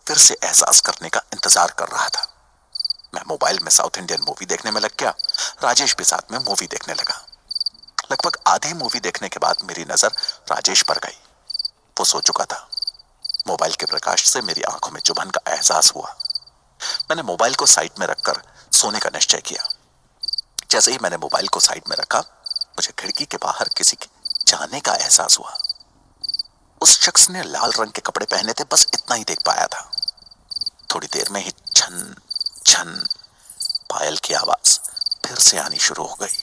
फिर से एहसास करने का इंतजार कर रहा था। मैं मोबाइल में साउथ इंडियन मूवी देखने में लग गया। राजेश भी साथ में मूवी देखने लगा। लगभग आधे मूवी देखने के बाद मेरी नजर राजेश पर गई। वो सो चुका था। मोबाइल के प्रकाश से मेरी आंखों में चुभन का एहसास हुआ। मैंने मोबाइल को साइड में रखकर सोने का निश्चय किया। जैसे ही मैंने मोबाइल को साइड में रखा, मुझे खिड़की के बाहर किसी के जाने का एहसास हुआ। उस शख्स ने लाल रंग के कपड़े पहने थे, बस इतना ही देख पाया था। थोड़ी देर में ही छन छन पायल की आवाज फिर से आनी शुरू हो गई।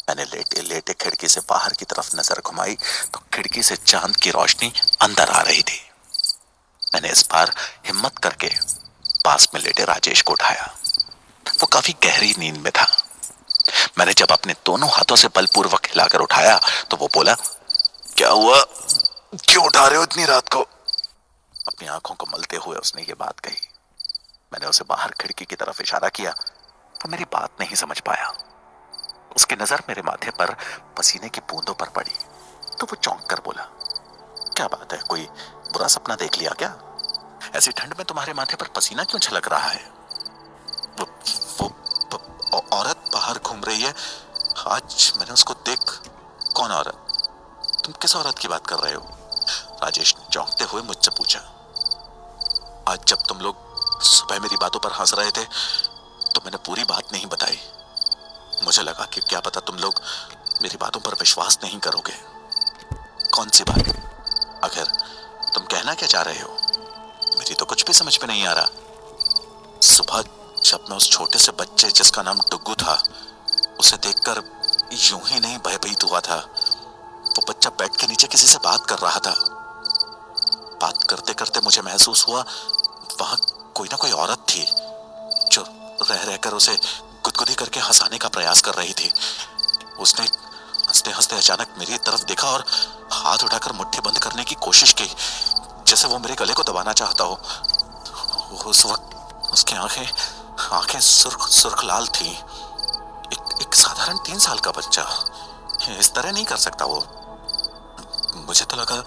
मैंने लेटे लेटे खिड़की से बाहर की तरफ नजर घुमाई तो खिड़की से चांद की रोशनी अंदर आ रही थी। मैंने इस बार हिम्मत करके पास में लेटे राजेश को उठाया। वो काफी गहरी नींद में था। मैंने जब अपने दोनों हाथों से बलपूर्वक हिलाकर उठाया तो वो बोला, क्या हुआ, क्यों उठा रहे हो इतनी रात को? अपनी आंखों को मलते हुए उसने ये बात कही। मैंने उसे बाहर खिड़की की तरफ इशारा किया तो मेरी बात नहीं समझ पाया। उसकी नजर मेरे माथे पर पसीने की बूंदों पर पड़ी तो वो चौंक कर बोला, क्या बात है, कोई बुरा सपना देख लिया क्या? ऐसी ठंड में तुम्हारे माथे पर पसीना क्यों छलक रहा है? वो औरत बाहर घूम रही है, आज मैंने उसको देख। कौन औरत? तुम किस औरत की बात कर रहे हो? राजेश ने चौंकते हुए मुझसे पूछा। आज जब तुम लोग सुबह मेरी बातों पर हंस रहे थे तो मैंने पूरी बात नहीं बताई। मुझे लगा कि क्या पता तुम लोग मेरी बातों पर विश्वास नहीं करोगे। कौन सी बात? आखिर तुम कहना क्या चाह रहे हो? मेरी तो कुछ भी समझ में नहीं आ रहा। सुबह जब मैं उस छोटे से बच्चे जिसका नाम डुग्गू था उसे देखकर यूं ही नहीं भयभीत हुआ था। वो बच्चा बेड के नीचे किसी से बात कर रहा था। बात करते करते मुझे महसूस हुआ वहां कोई ना कोई औरत थी जो रह रहकर उसे गुदगुदी करके हंसाने का प्रयास कर रही थी। उसने हंसते हंसते अचानक मेरी तरफ देखा और हाथ उठाकर मुट्ठी बंद करने की कोशिश की, जैसे वो मेरे गले को दबाना चाहता हो। उस वक्त उसकी आंखें सुर्ख लाल थी। एक साधारण 3 साल का बच्चा इस तरह नहीं कर सकता। वो मुझे तो लगा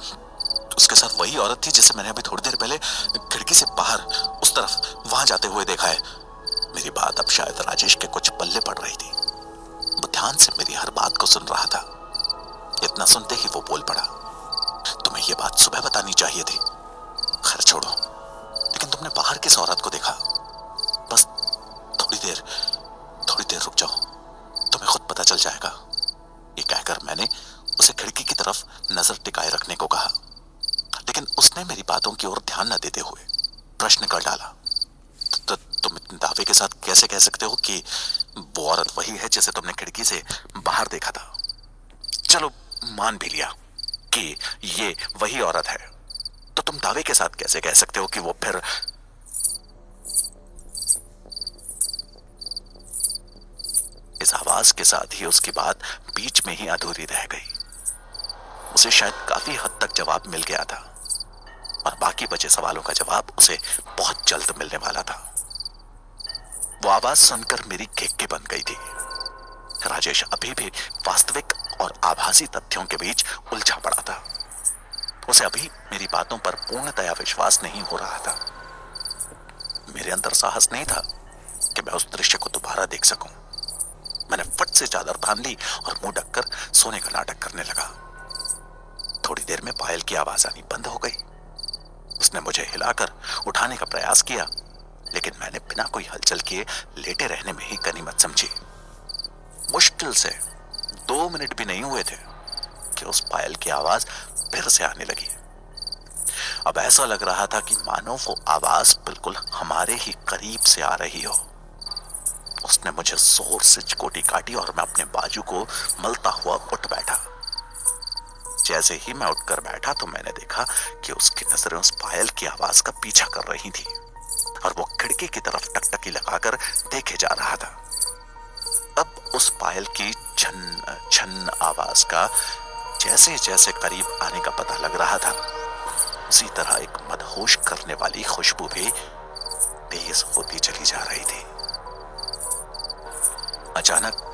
उसके साथ वही औरत थी जिसे मैंने अभी थोड़ी देर पहले खिड़की से बाहर उस तरफ वहां जाते हुए देखा है। मेरी बात अब शायद राजेश के कुछ पल्ले पड़ रही थी। वो ध्यान से मेरी हर बात को सुन रहा था। इतना सुनते ही वो बोल पड़ा, तुम्हें ये बात सुबह बतानी चाहिए थी। खैर छोड़ो, लेकिन तुमने बाहर किस औरत को देखा? बस थोड़ी देर रुक जाओ, तुम्हें खुद पता चल जाएगा। ये कहकर मैंने उसे खिड़की की तरफ नजर टिकाए रखने को कहा, लेकिन उसने मेरी बातों की ओर ध्यान न देते हुए प्रश्न कर डाला, दावे के साथ कैसे कह सकते हो कि वो औरत वही है जिसे तुमने खिड़की से बाहर देखा था? चलो मान भी लिया कि ये वही औरत है, तो तुम दावे के साथ कैसे कह सकते हो कि वो फिर? इस आवाज के साथ ही उसकी बात बीच में ही अधूरी रह गई। उसे शायद काफी हद तक जवाब मिल गया था और बाकी बचे सवालों का जवाब उसे बहुत जल्द मिलने वाला था। वो आवाज सुनकर मेरी केके बन गई थी। राजेश अभी भी वास्तविक और आभासी तथ्यों के बीच उलझा पड़ा था। उसे अभी मेरी बातों पर पूर्णतया विश्वास नहीं हो रहा था। मेरे अंदर साहस नहीं था कि मैं उस दृश्य को दोबारा देख सकूं। मैंने फट से चादर तान ली और मुंह ढककर सोने का नाटक करने लगा। थोड़ी देर में पायल की आवाज आनी बंद हो गई। उसने मुझे हिलाकर उठाने का प्रयास किया, लेकिन मैंने बिना कोई हलचल किए लेटे रहने में ही गनीमत समझी। मुश्किल से 2 मिनट भी नहीं हुए थे कि उस पायल की आवाज फिर से आने लगी। अब ऐसा लग रहा था कि मानो वो आवाज बिल्कुल हमारे ही करीब से आ रही हो। उसने मुझे जोर से चिकोटी काटी और मैं अपने बाजू को मलता हुआ उठ बैठा। जैसे ही मैं उठकर बैठा तो मैंने देखा कि उसकी नजरें उस पायल की आवाज का पीछा कर रही थी और वो खिड़की की तरफ टकटकी लगाकर देखे जा रहा था। अब उस पायल की छन छन आवाज का जैसे जैसे करीब आने का पता लग रहा था, उसी तरह एक मदहोश करने वाली खुशबू भी तेज होती चली जा रही थी। अचानक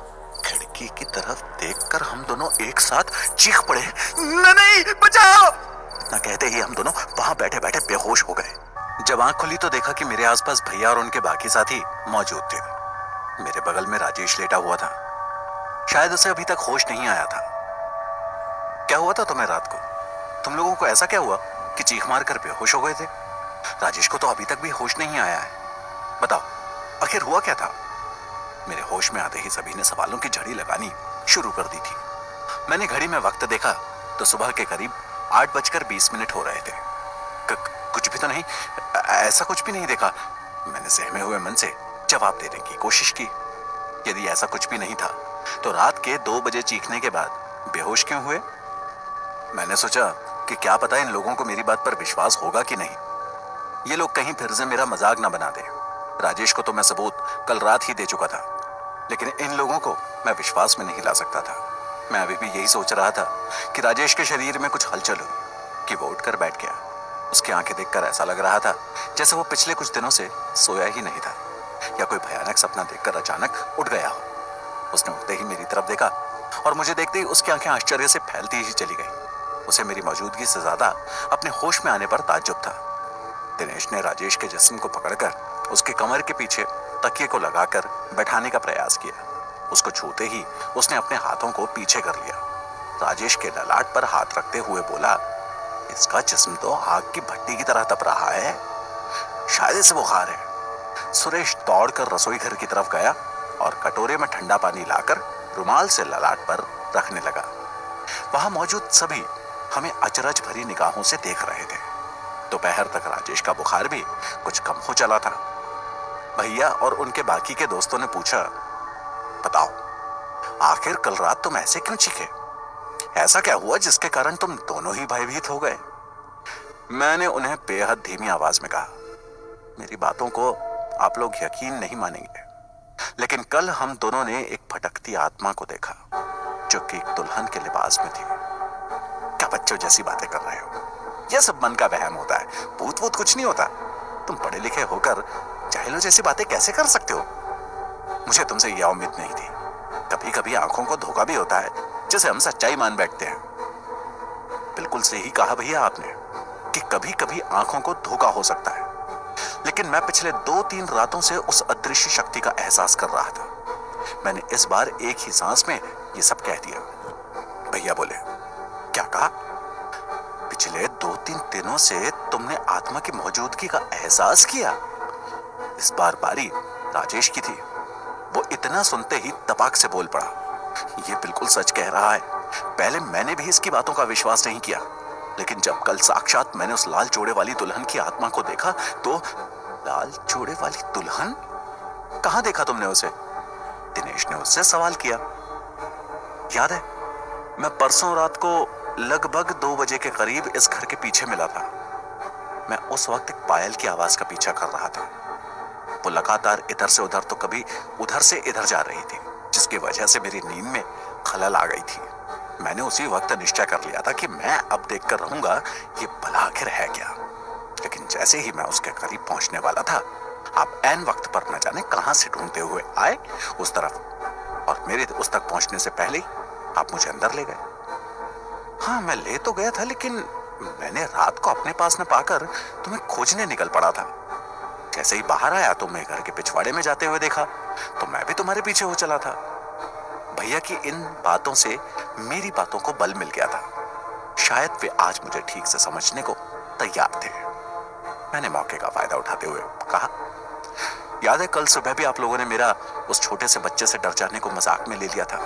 खिड़की की तरफ देखकर हम दोनों एक साथ चीख पड़े, नहीं बचाओ! इतना कहते ही हम दोनों वहां बैठे बैठे बेहोश हो गए। जब आंख खुली तो देखा कि मेरे आसपास भैया और उनके बाकी साथी मौजूद थे। मेरे बगल में राजेश लेटा हुआ था। शायद उसे अभी तक होश नहीं आया था। क्या हुआ था तुम्हें रात को? तुम लोगों को ऐसा क्या हुआ कि चीख मार कर बेहोश हो गए थे? राजेश को तो अभी तक भी होश नहीं आया है। बताओ, आखिर हुआ क्या था? मेरे होश में आते ही सभी ने सवालों की झड़ी लगानी शुरू कर दी थी। मैंने घड़ी में वक्त देखा तो सुबह के करीब 8:20 हो रहे थे। कुछ भी तो नहीं, ऐसा कुछ भी नहीं देखा। मैंने सहमे हुए मन से जवाब देने की कोशिश की। यदि ऐसा कुछ भी नहीं था तो रात के 2 बजे चीखने के बाद बेहोश क्यों हुए? मैंने सोचा कि क्या पता इन लोगों को मेरी बात पर विश्वास होगा कि नहीं। ये लोग कहीं फिर से मेरा मजाक ना बना दे। राजेश को तो मैं सबूत कल रात ही दे चुका था, लेकिन इन लोगों को मैं विश्वास में नहीं ला सकता था। मैं अभी भी यही सोच रहा था कि राजेश के शरीर में कुछ हलचल हुई कि वो उठकर बैठ गया। उसकी आंखें देखकर ऐसा लग रहा था जैसे वो पिछले कुछ दिनों से सोया ही नहीं था या कोई भयानक सपना देखकर अचानक उठ गया हो। उसने उठते ही मेरी तरफ देखा और मुझे देखते ही उसकी आंखें आश्चर्य से फैलती ही चली गई। उसे मेरी मौजूदगी से ज्यादा अपने होश में आने पर ताज्जुब था। दिनेश ने राजेश के जिस्म को पकड़कर उसके कमर के पीछे तकिए को लगाकर बैठाने का प्रयास किया। उसको छूते ही उसने अपने हाथों को पीछे कर लिया। राजेश के ललाट पर हाथ रखते हुए बोला, इसका जिस्म तो आग की भट्टी की तरह तप रहा है, शायद इसे बुखार है। सुरेश दौड़कर रसोई घर की तरफ गया और कटोरे में ठंडा पानी लाकर रुमाल से ललाट पर रखने लगा। वहां मौजूद सभी हमें अचरज भरी निगाहों से देख रहे थे। दोपहर तक राजेश का बुखार भी कुछ कम हो चला था। भैया और उनके बाकी के दोस्तों ने पूछा, बताओ आखिर कल रात तुम ऐसे क्यों चीखे? ऐसा क्या हुआ जिसके कारण तुम दोनों ही भयभीत हो गए? मैंने उन्हें बेहद धीमी आवाज में कहा, मेरी बातों को आप लोग यकीन नहीं मानेंगे, लेकिन कल हम दोनों ने एक भटकती आत्मा को देखा जो कि एक दुल्हन के लिबास में थी। क्या बच्चों जैसी बातें कर रहे हो? यह सब मन का वहम होता है, भूत वूत कुछ नहीं होता। तुम पढ़े लिखे होकर जाहिलों जैसी बातें कैसे कर सकते हो? मुझे तुमसे यह उम्मीद नहीं थी। कभी कभी आंखों को धोखा भी होता है, जिसे हम सच्चाई मान बैठते हैं। बिल्कुल सही कहा भैया आपने कि कभी कभी आंखों को धोखा हो सकता है, लेकिन मैं पिछले 2-3 रातों से उस अदृश्य शक्ति का एहसास कर रहा था। मैंने इस बार एक ही सांस में ये सब कह दिया। भैया बोले, क्या कहा? पिछले 2-3 दिनों से तुमने आत्मा की मौजूदगी का एहसास किया? इस बार बारी राजेश की थी। वो इतना सुनते ही तपाक से बोल पड़ा, ये बिल्कुल सच कह रहा है। पहले मैंने भी इसकी बातों का विश्वास नहीं किया, लेकिन जब कल साक्षात मैंने उस लाल जोड़े वाली दुल्हन की आत्मा को देखा तो लाल जोड़े वाली दुल्हन? कहां देखा तुमने उसे? दिनेश ने उससे सवाल किया। याद है, मैं परसों रात को लगभग 2 बजे के करीब इस घर के पीछे मिला था। मैं उस वक्त एक पायल की आवाज का पीछा कर रहा था। वो लगातार इधर से उधर तो कभी उधर से इधर जा रही थी, जिसकी वजह से मेरी नींद में खलल आ गई थी। मैंने उसी वक्त निश्चय कर लिया था कि मैं अब देखकर रहूंगा ये भला आखिर है क्या। लेकिन जैसे ही मैं उसके करीब पहुंचने वाला था, आप ऐन वक्त पर न जाने कहां से ढूंढते हुए आए उस तरफ, और मेरे उस तक पहुंचने से पहले ही आप मुझे अंदर ले गए। हाँ, मैं ले तो गया था, लेकिन मैंने रात को अपने पास न पाकर तुम्हें खोजने निकल पड़ा था। जैसे ही बाहर आया तो मैं घर के पिछवाड़े में जाते हुए देखा, तो मैं भी तुम्हारे पीछे हो चला था। भैया की इन बातों से मेरी बातों को बल मिल गया था। शायद वे आज मुझे ठीक से समझने को तैयार थे। मैंने मौके का फायदा उठाते हुए कहा, याद है कल सुबह भी आप लोगों ने मेरा उस छोटे से बच्चे से डर जाने को मजाक में ले लिया था,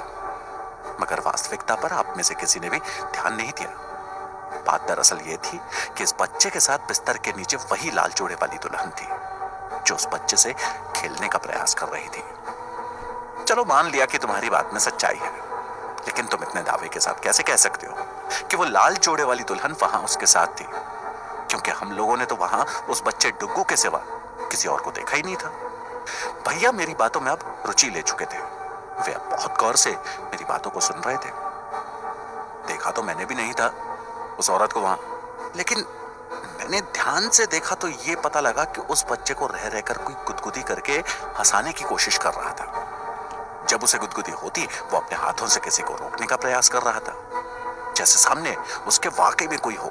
मगर वास्तविकता पर आप में से किसी ने भी ध्यान नहीं दिया। बात दरअसल ये थी कि इस बच्चे के साथ बिस्तर के नीचे वही लाल जोड़े वाली दुल्हन थी जो उस बच्चे से खेलने का प्रयास कर रही थी। चलो मान लिया कि तुम्हारी बात में सच्चाई है, लेकिन तुम इतने दावे के साथ कैसे कह सकते हो कि वो लाल जोड़े वाली दुल्हन वहां उसके साथ थी? क्योंकि हम लोगों ने तो वहां उस बच्चे डुग्गू के सिवा किसी और को देखा ही नहीं था। भैया मेरी बातों में अब रुचि ले चुके थे। वे अब बहुत गौर से मेरी बातों को सुन रहे थे। देखा तो मैंने भी नहीं था उस औरत को वहां, लेकिन मैंने ध्यान से देखा तो ये पता लगा कि उस बच्चे को रह रहकर कोई गुदगुदी करके हंसाने की कोशिश कर रहा था। जब उसे गुदगुदी होती, वो अपने हाथों से किसी को रोकने का प्रयास कर रहा था, जैसे सामने उसके वाकई में कोई हो।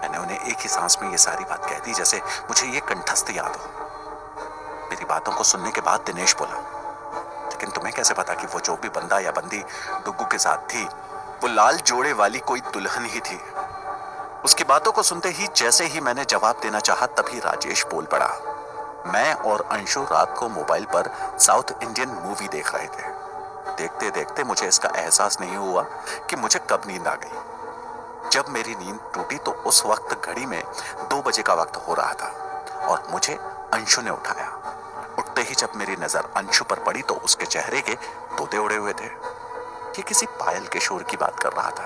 मैंने उन्हें एक ही सांस में ये सारी बात कह दी, जैसे मुझे ये कंठस्थ याद हो। मेरी बातों को सुनने के बाद दिनेश बोला, लेकिन तुम्हें कैसे पता कि वो जो भी बंदा या बंदी डुग्गू के साथ थी, वो लाल जोड़े वाली कोई दुल्हन ही थी? उसकी बातों को सुनते ही जैसे ही मैंने जवाब देना चाहा, तभी राजेश बोल पड़ा। मैं और अंशु रात को मोबाइल पर साउथ इंडियन मूवी देख रहे थे। देखते देखते मुझे इसका एहसास नहीं हुआ कि मुझे कब नींद आ गई। जब मेरी नींद टूटी तो उस वक्त घड़ी में 2 बजे का वक्त हो रहा था और मुझे अंशु ने उठाया। उठते ही जब मेरी नजर अंशु पर पड़ी तो उसके चेहरे के तोते उड़े हुए थे। ये किसी पायल के शोर की बात कर रहा था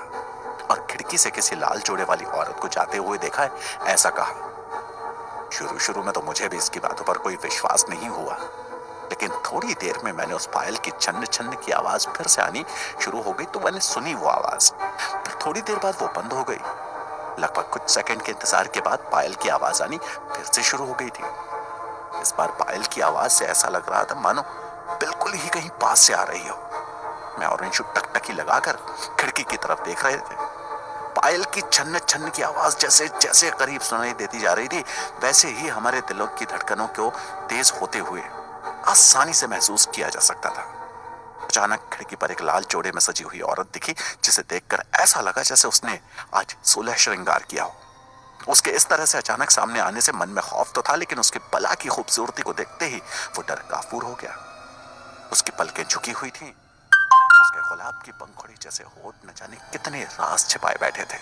और खिड़की से किसी लाल जोड़े वाली औरत को जाते हुए देखा है, ऐसा कहा। शुरू में तो मुझे भी इसकी बातों पर कोई विश्वास नहीं हुआ, लेकिन थोड़ी देर में मैंने उस पायल की छन्न छन्न की आवाज फिर से आनी शुरू हो गई तो मैंने सुनी वो आवाज। फिर थोड़ी देर बाद वो बंद हो गई। लगभग कुछ सेकंड के इंतजार के बाद पायल की आवाज आनी फिर से शुरू हो गई थी। इस बार पायल की आवाज से ऐसा लग रहा था मानो बिल्कुल ही कहीं पास से आ रही हो। मैं और अंशु टकटकी लगाकर खिड़की की तरफ देख रहे थे। पायल की छन्न छन्न की आवाज जैसे जैसे करीब सुनाई देती जा रही थी, वैसे ही हमारे दिलों की धड़कनों को तेज होते हुए आसानी से महसूस किया जा सकता था। अचानक खिड़की पर एक लाल जोड़े में सजी हुई औरत दिखी, जिसे देखकर ऐसा लगा जैसे उसने आज 16 श्रृंगार किया हो। उसके इस तरह से अचानक सामने आने से मन में खौफ तो था, लेकिन उसकी बला की खूबसूरती को देखते ही वो डर काफूर हो गया। उसकी पलकें झुकी हुई थी, उसके गुलाब की पंखुड़ी जैसे होठ न जाने कितने राज छिपाए बैठे थे।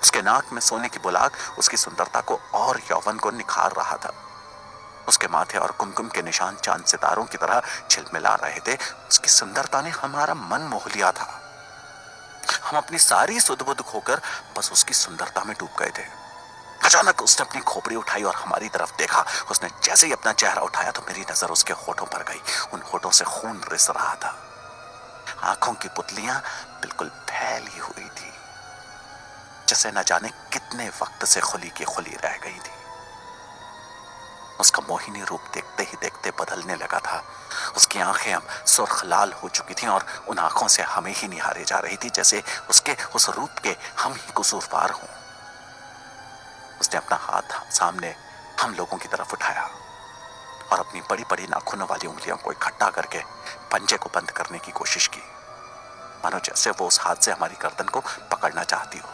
उसके नाक में सोने की बुलाक उसकी सुंदरता को और यौवन को निखार रहा था। उसके माथे और कुमकुम के निशान चांद सितारों की तरह झिलमिला रहे थे। उसकी सुंदरता ने हमारा मन मोह लिया था। हम अपनी सारी सुध-बुध खोकर बस उसकी सुंदरता में डूब गए थे। अचानक उसने अपनी खोपड़ी उठाई और हमारी तरफ देखा। उसने जैसे ही अपना चेहरा उठाया तो मेरी नजर उसके होठों पर गई। उन होठों से खून रिस रहा था। आंखों की पुतलियां बिल्कुल फैली हुई थी, जैसे न जाने कितने वक्त से खुली की खुली रह गई थी। उसका मोहिनी रूप देखते ही देखते बदलने लगा था। उसकी आंखें अब सुर्ख लाल हो चुकी थीं और उन आंखों से हमें ही निहारे जा रही थी, जैसे उसके उस रूप के हम ही कसूरवार हों। उसने अपना हाथ सामने हम लोगों की तरफ उठाया और अपनी बड़ी बड़ी नाखूनों वाली उंगलियों को इकट्ठा करके पंजे को बंद करने की कोशिश की, मानो जैसे वो उस हाथ से हमारी गर्दन को पकड़ना चाहती हो।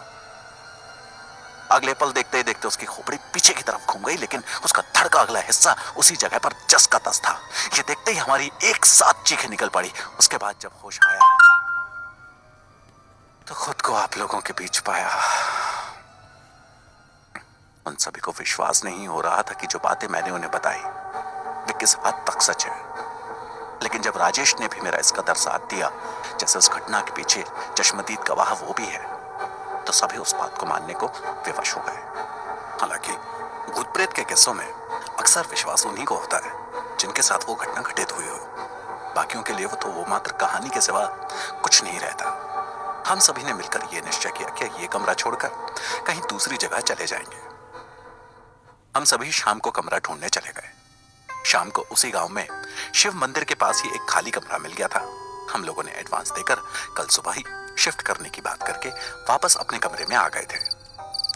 अगले पल देखते ही देखते उसकी खोपड़ी पीछे की तरफ घूम गई, लेकिन उसका धड़ का अगला हिस्सा उसी जगह पर जस का तस था। ये देखते ही हमारी एक साथ चीखें निकल पड़ी। उसके बाद जब होश आया तो खुद को आप लोगों के बीच पाया। उन सभी को विश्वास नहीं हो रहा था कि जो बातें मैंने उन्हें बताई वे इस हद तक सच है। लेकिन जब राजेश ने भी मेरा इस कदर साथ दिया जैसे उस घटना के पीछे चश्मदीद गवाह वो भी है, तो सभी उस बात को मानने को विवश हो गए। हालांकि भूत प्रेत के किस्सों में अक्सर विश्वास उन्हीं को होता है जिनके साथ वो घटना घटित हुई हो। बाकियों के लिए वो मात्र कहानी के सिवा कुछ नहीं रहता। हम सभी ने मिलकर ये निश्चय किया कि ये कमरा छोड़कर कहीं दूसरी जगह चले जाएंगे। हम सभी शाम को कमरा ढूंढने चले गए। शाम को उसी गांव में शिव मंदिर के पास ही एक खाली कमरा मिल गया था। हम लोगों ने एडवांस देकर कल सुबह ही शिफ्ट करने की बात करके वापस अपने कमरे में आ गए थे।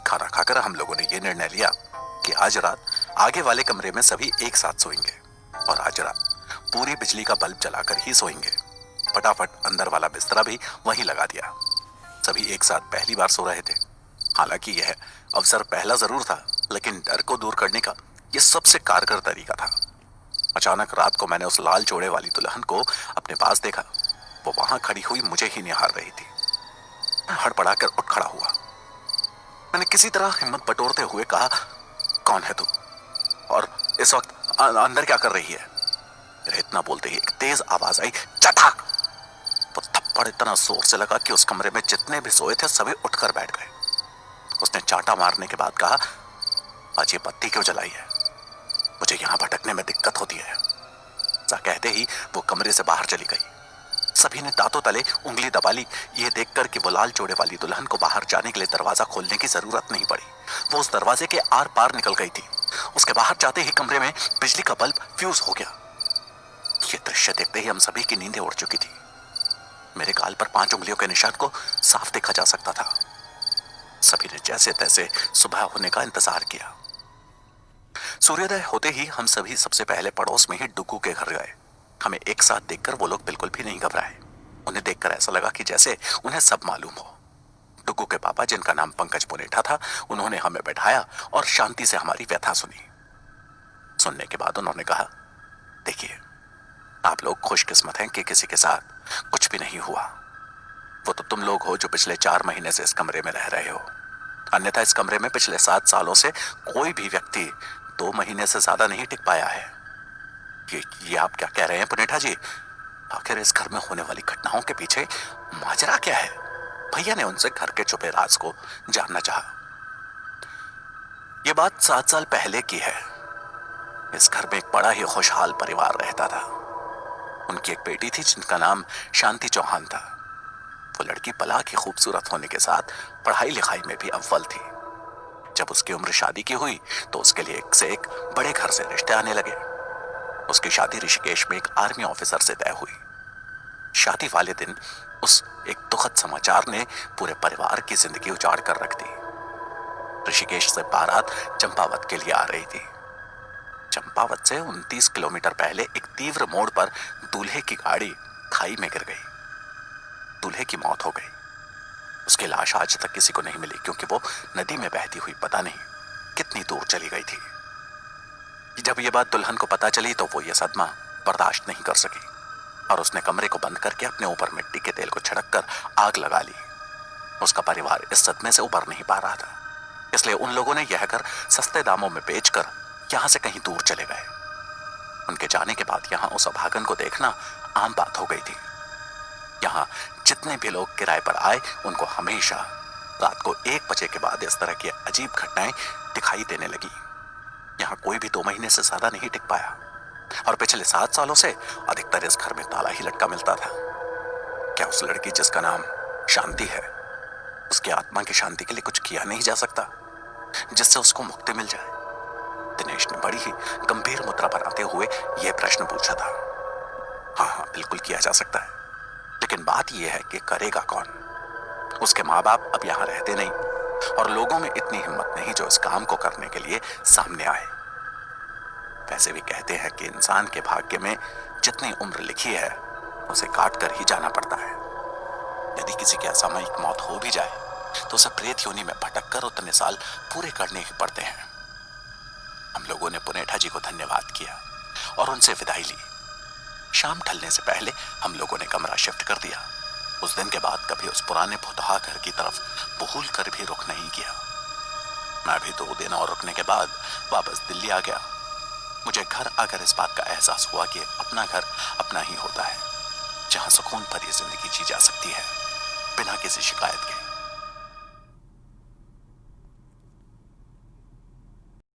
खाना खाकर हम लोगों ने यह निर्णय लिया कि आज रात आगे वाले कमरे में सभी एक साथ सोएंगे और आज रात पूरी बिजली का बल्ब जलाकर ही सोएंगे। फटाफट अंदर वाला बिस्तरा भी वहीं लगा दिया। सभी एक साथ पहली बार सो रहे थे। हालांकि यह अवसर पहला जरूर था, लेकिन डर को दूर करने का यह सबसे कारगर तरीका था। अचानक रात को मैंने उस लाल जोड़े वाली दुल्हन को अपने पास देखा। वो वहां खड़ी हुई मुझे ही निहार रही थी। मैं हड़बड़ाकर उठ खड़ा हुआ। मैंने किसी तरह हिम्मत बटोरते हुए कहा, कौन है तू और इस वक्त अंदर क्या कर रही है? मेरे इतना बोलते ही एक तेज आवाज आई, चटाक। वो थप्पड़ इतना जोर से लगा कि उस कमरे में जितने भी सोए थे सभी उठकर बैठ गए। उसने चांटा मारने के बाद कहा, आज ये बत्ती क्यों जलाई है? मुझे यहां भटकने में दिक्कत होती है। ऐसा कहते ही वो कमरे से बाहर चली गई। सभी ने दांतों तले उंगली दबा ली, ये देखकर कि वो लाल जोड़े वाली दुल्हन को बाहर जाने के लिए दरवाजा खोलने की जरूरत नहीं पड़ी। वो उस दरवाजे के आर पार निकल गई थी। उसके बाहर जाते ही कमरे में बिजली का बल्ब फ्यूज हो गया। ये दृश्य देखते ही हम सभी की नींदें उड़ चुकी थी। मेरे गाल पर 5 उंगलियों के निशान को साफ देखा जा सकता था। सभी ने जैसे तैसे सुबह होने का इंतजार किया। सूर्योदय होते ही हम सभी सबसे पहले पड़ोस में ही डुगू के घर गए। हमें एक साथ देखकर वो लोग बिल्कुल भी नहीं घबराए। उन्हें देखकर ऐसा लगा कि जैसे उन्हें सब मालूम हो। डुगू के पापा, जिनका नाम पंकज पुनेठा था, उन्होंने हमें बैठाया और शांति से हमारी व्यथा सुनी। सुनने के बाद उन्होंने कहा, देखिए, आप लोग खुशकिस्मत हैं कि किसी के साथ कुछ भी नहीं हुआ। वो तो तुम लोग हो जो पिछले 4 महीने से इस कमरे में रह रहे हो। अन्यथा इस कमरे में पिछले 7 सालों से कोई भी व्यक्ति 2 महीने से ज्यादा नहीं टिक पाया है। ये आप क्या कह रहे हैं पुनेठा जी? आखिर इस घर में होने वाली घटनाओं के पीछे माजरा क्या है? भैया ने उनसे घर के छुपे राज को जानना चाहा। यह बात 7 साल पहले की है। इस घर में एक बड़ा ही खुशहाल परिवार रहता था। उनकी एक बेटी थी जिनका नाम शांति चौहान था। वो लड़की बला की खूबसूरत होने के साथ पढ़ाई लिखाई में भी अव्वल थी। जब उसकी उम्र शादी की हुई तो उसके लिए एक से एक बड़े घर से रिश्ते आने लगे। उसकी शादी ऋषिकेश में एक आर्मी ऑफिसर से तय हुई। शादी वाले दिन उस एक दुखद समाचार ने पूरे परिवार की जिंदगी उजाड़ कर रख दी। ऋषिकेश से बारात चंपावत के लिए आ रही थी। चंपावत से 29 किलोमीटर पहले एक तीव्र मोड़ पर दूल्हे की गाड़ी खाई में गिर गई। दूल्हे की मौत हो गई। उसकी लाश आज तक किसी को नहीं मिली, क्योंकि वो नदी में बहती हुई पता नहीं कितनी दूर चली गई थी। जब ये बात दुल्हन को पता चली तो वो ये सदमा बर्दाश्त नहीं कर सकी और उसने कमरे को बंद करके अपने ऊपर मिट्टी के तेल को छिड़क कर आग लगा ली। उसका परिवार इस सदमे से उबर नहीं पा रहा था, इसलिए उन लोगों ने यह घर सस्ते दामों में बेचकर यहां से कहीं दूर चले गए। उनके जाने के बाद यहां उस अभागन को देखना आम बात हो गई थी। यहां जितने भी लोग किराए पर आए, उनको हमेशा रात को 1 बजे के बाद इस तरह की अजीब घटनाएं दिखाई देने लगी। यहां कोई भी 2 महीने से ज्यादा नहीं टिक पाया और पिछले 7 सालों से अधिकतर इस घर में ताला ही लटका मिलता था। क्या उस लड़की जिसका नाम शांति है, उसकी आत्मा की शांति के लिए कुछ किया नहीं जा सकता जिससे उसको मुक्ति मिल जाए? दिनेश ने बड़ी ही गंभीर मुद्रा बनाते हुए यह प्रश्न पूछा था। हाँ, बिल्कुल किया जा सकता है, लेकिन बात यह है कि करेगा कौन? उसके माँ बाप अब यहां रहते नहीं और लोगों में इतनी हिम्मत नहीं जो इस काम को करने के लिए सामने आए। वैसे भी कहते हैं कि इंसान के भाग्य में जितनी उम्र लिखी है उसे काट कर ही जाना पड़ता है। यदि किसी की असामयिक मौत हो भी जाए तो उसे प्रेत योनि में भटक कर उतने साल पूरे करने ही पड़ते हैं। हम लोगों ने पुनेठा जी को धन्यवाद किया और उनसे विदाई ली। शाम ढलने से पहले हम लोगों ने कमरा शिफ्ट कर दिया। उस दिन के बाद कभी उस पुराने भुतहा घर की तरफ भूल कर भी रुख नहीं किया। मैं भी 2 दिन और रुकने के बाद वापस दिल्ली आ गया। मुझे घर आकर इस बात का एहसास हुआ कि अपना घर अपना ही होता है, जहां सुकून भरी जिंदगी जी जा सकती है बिना किसी शिकायत के।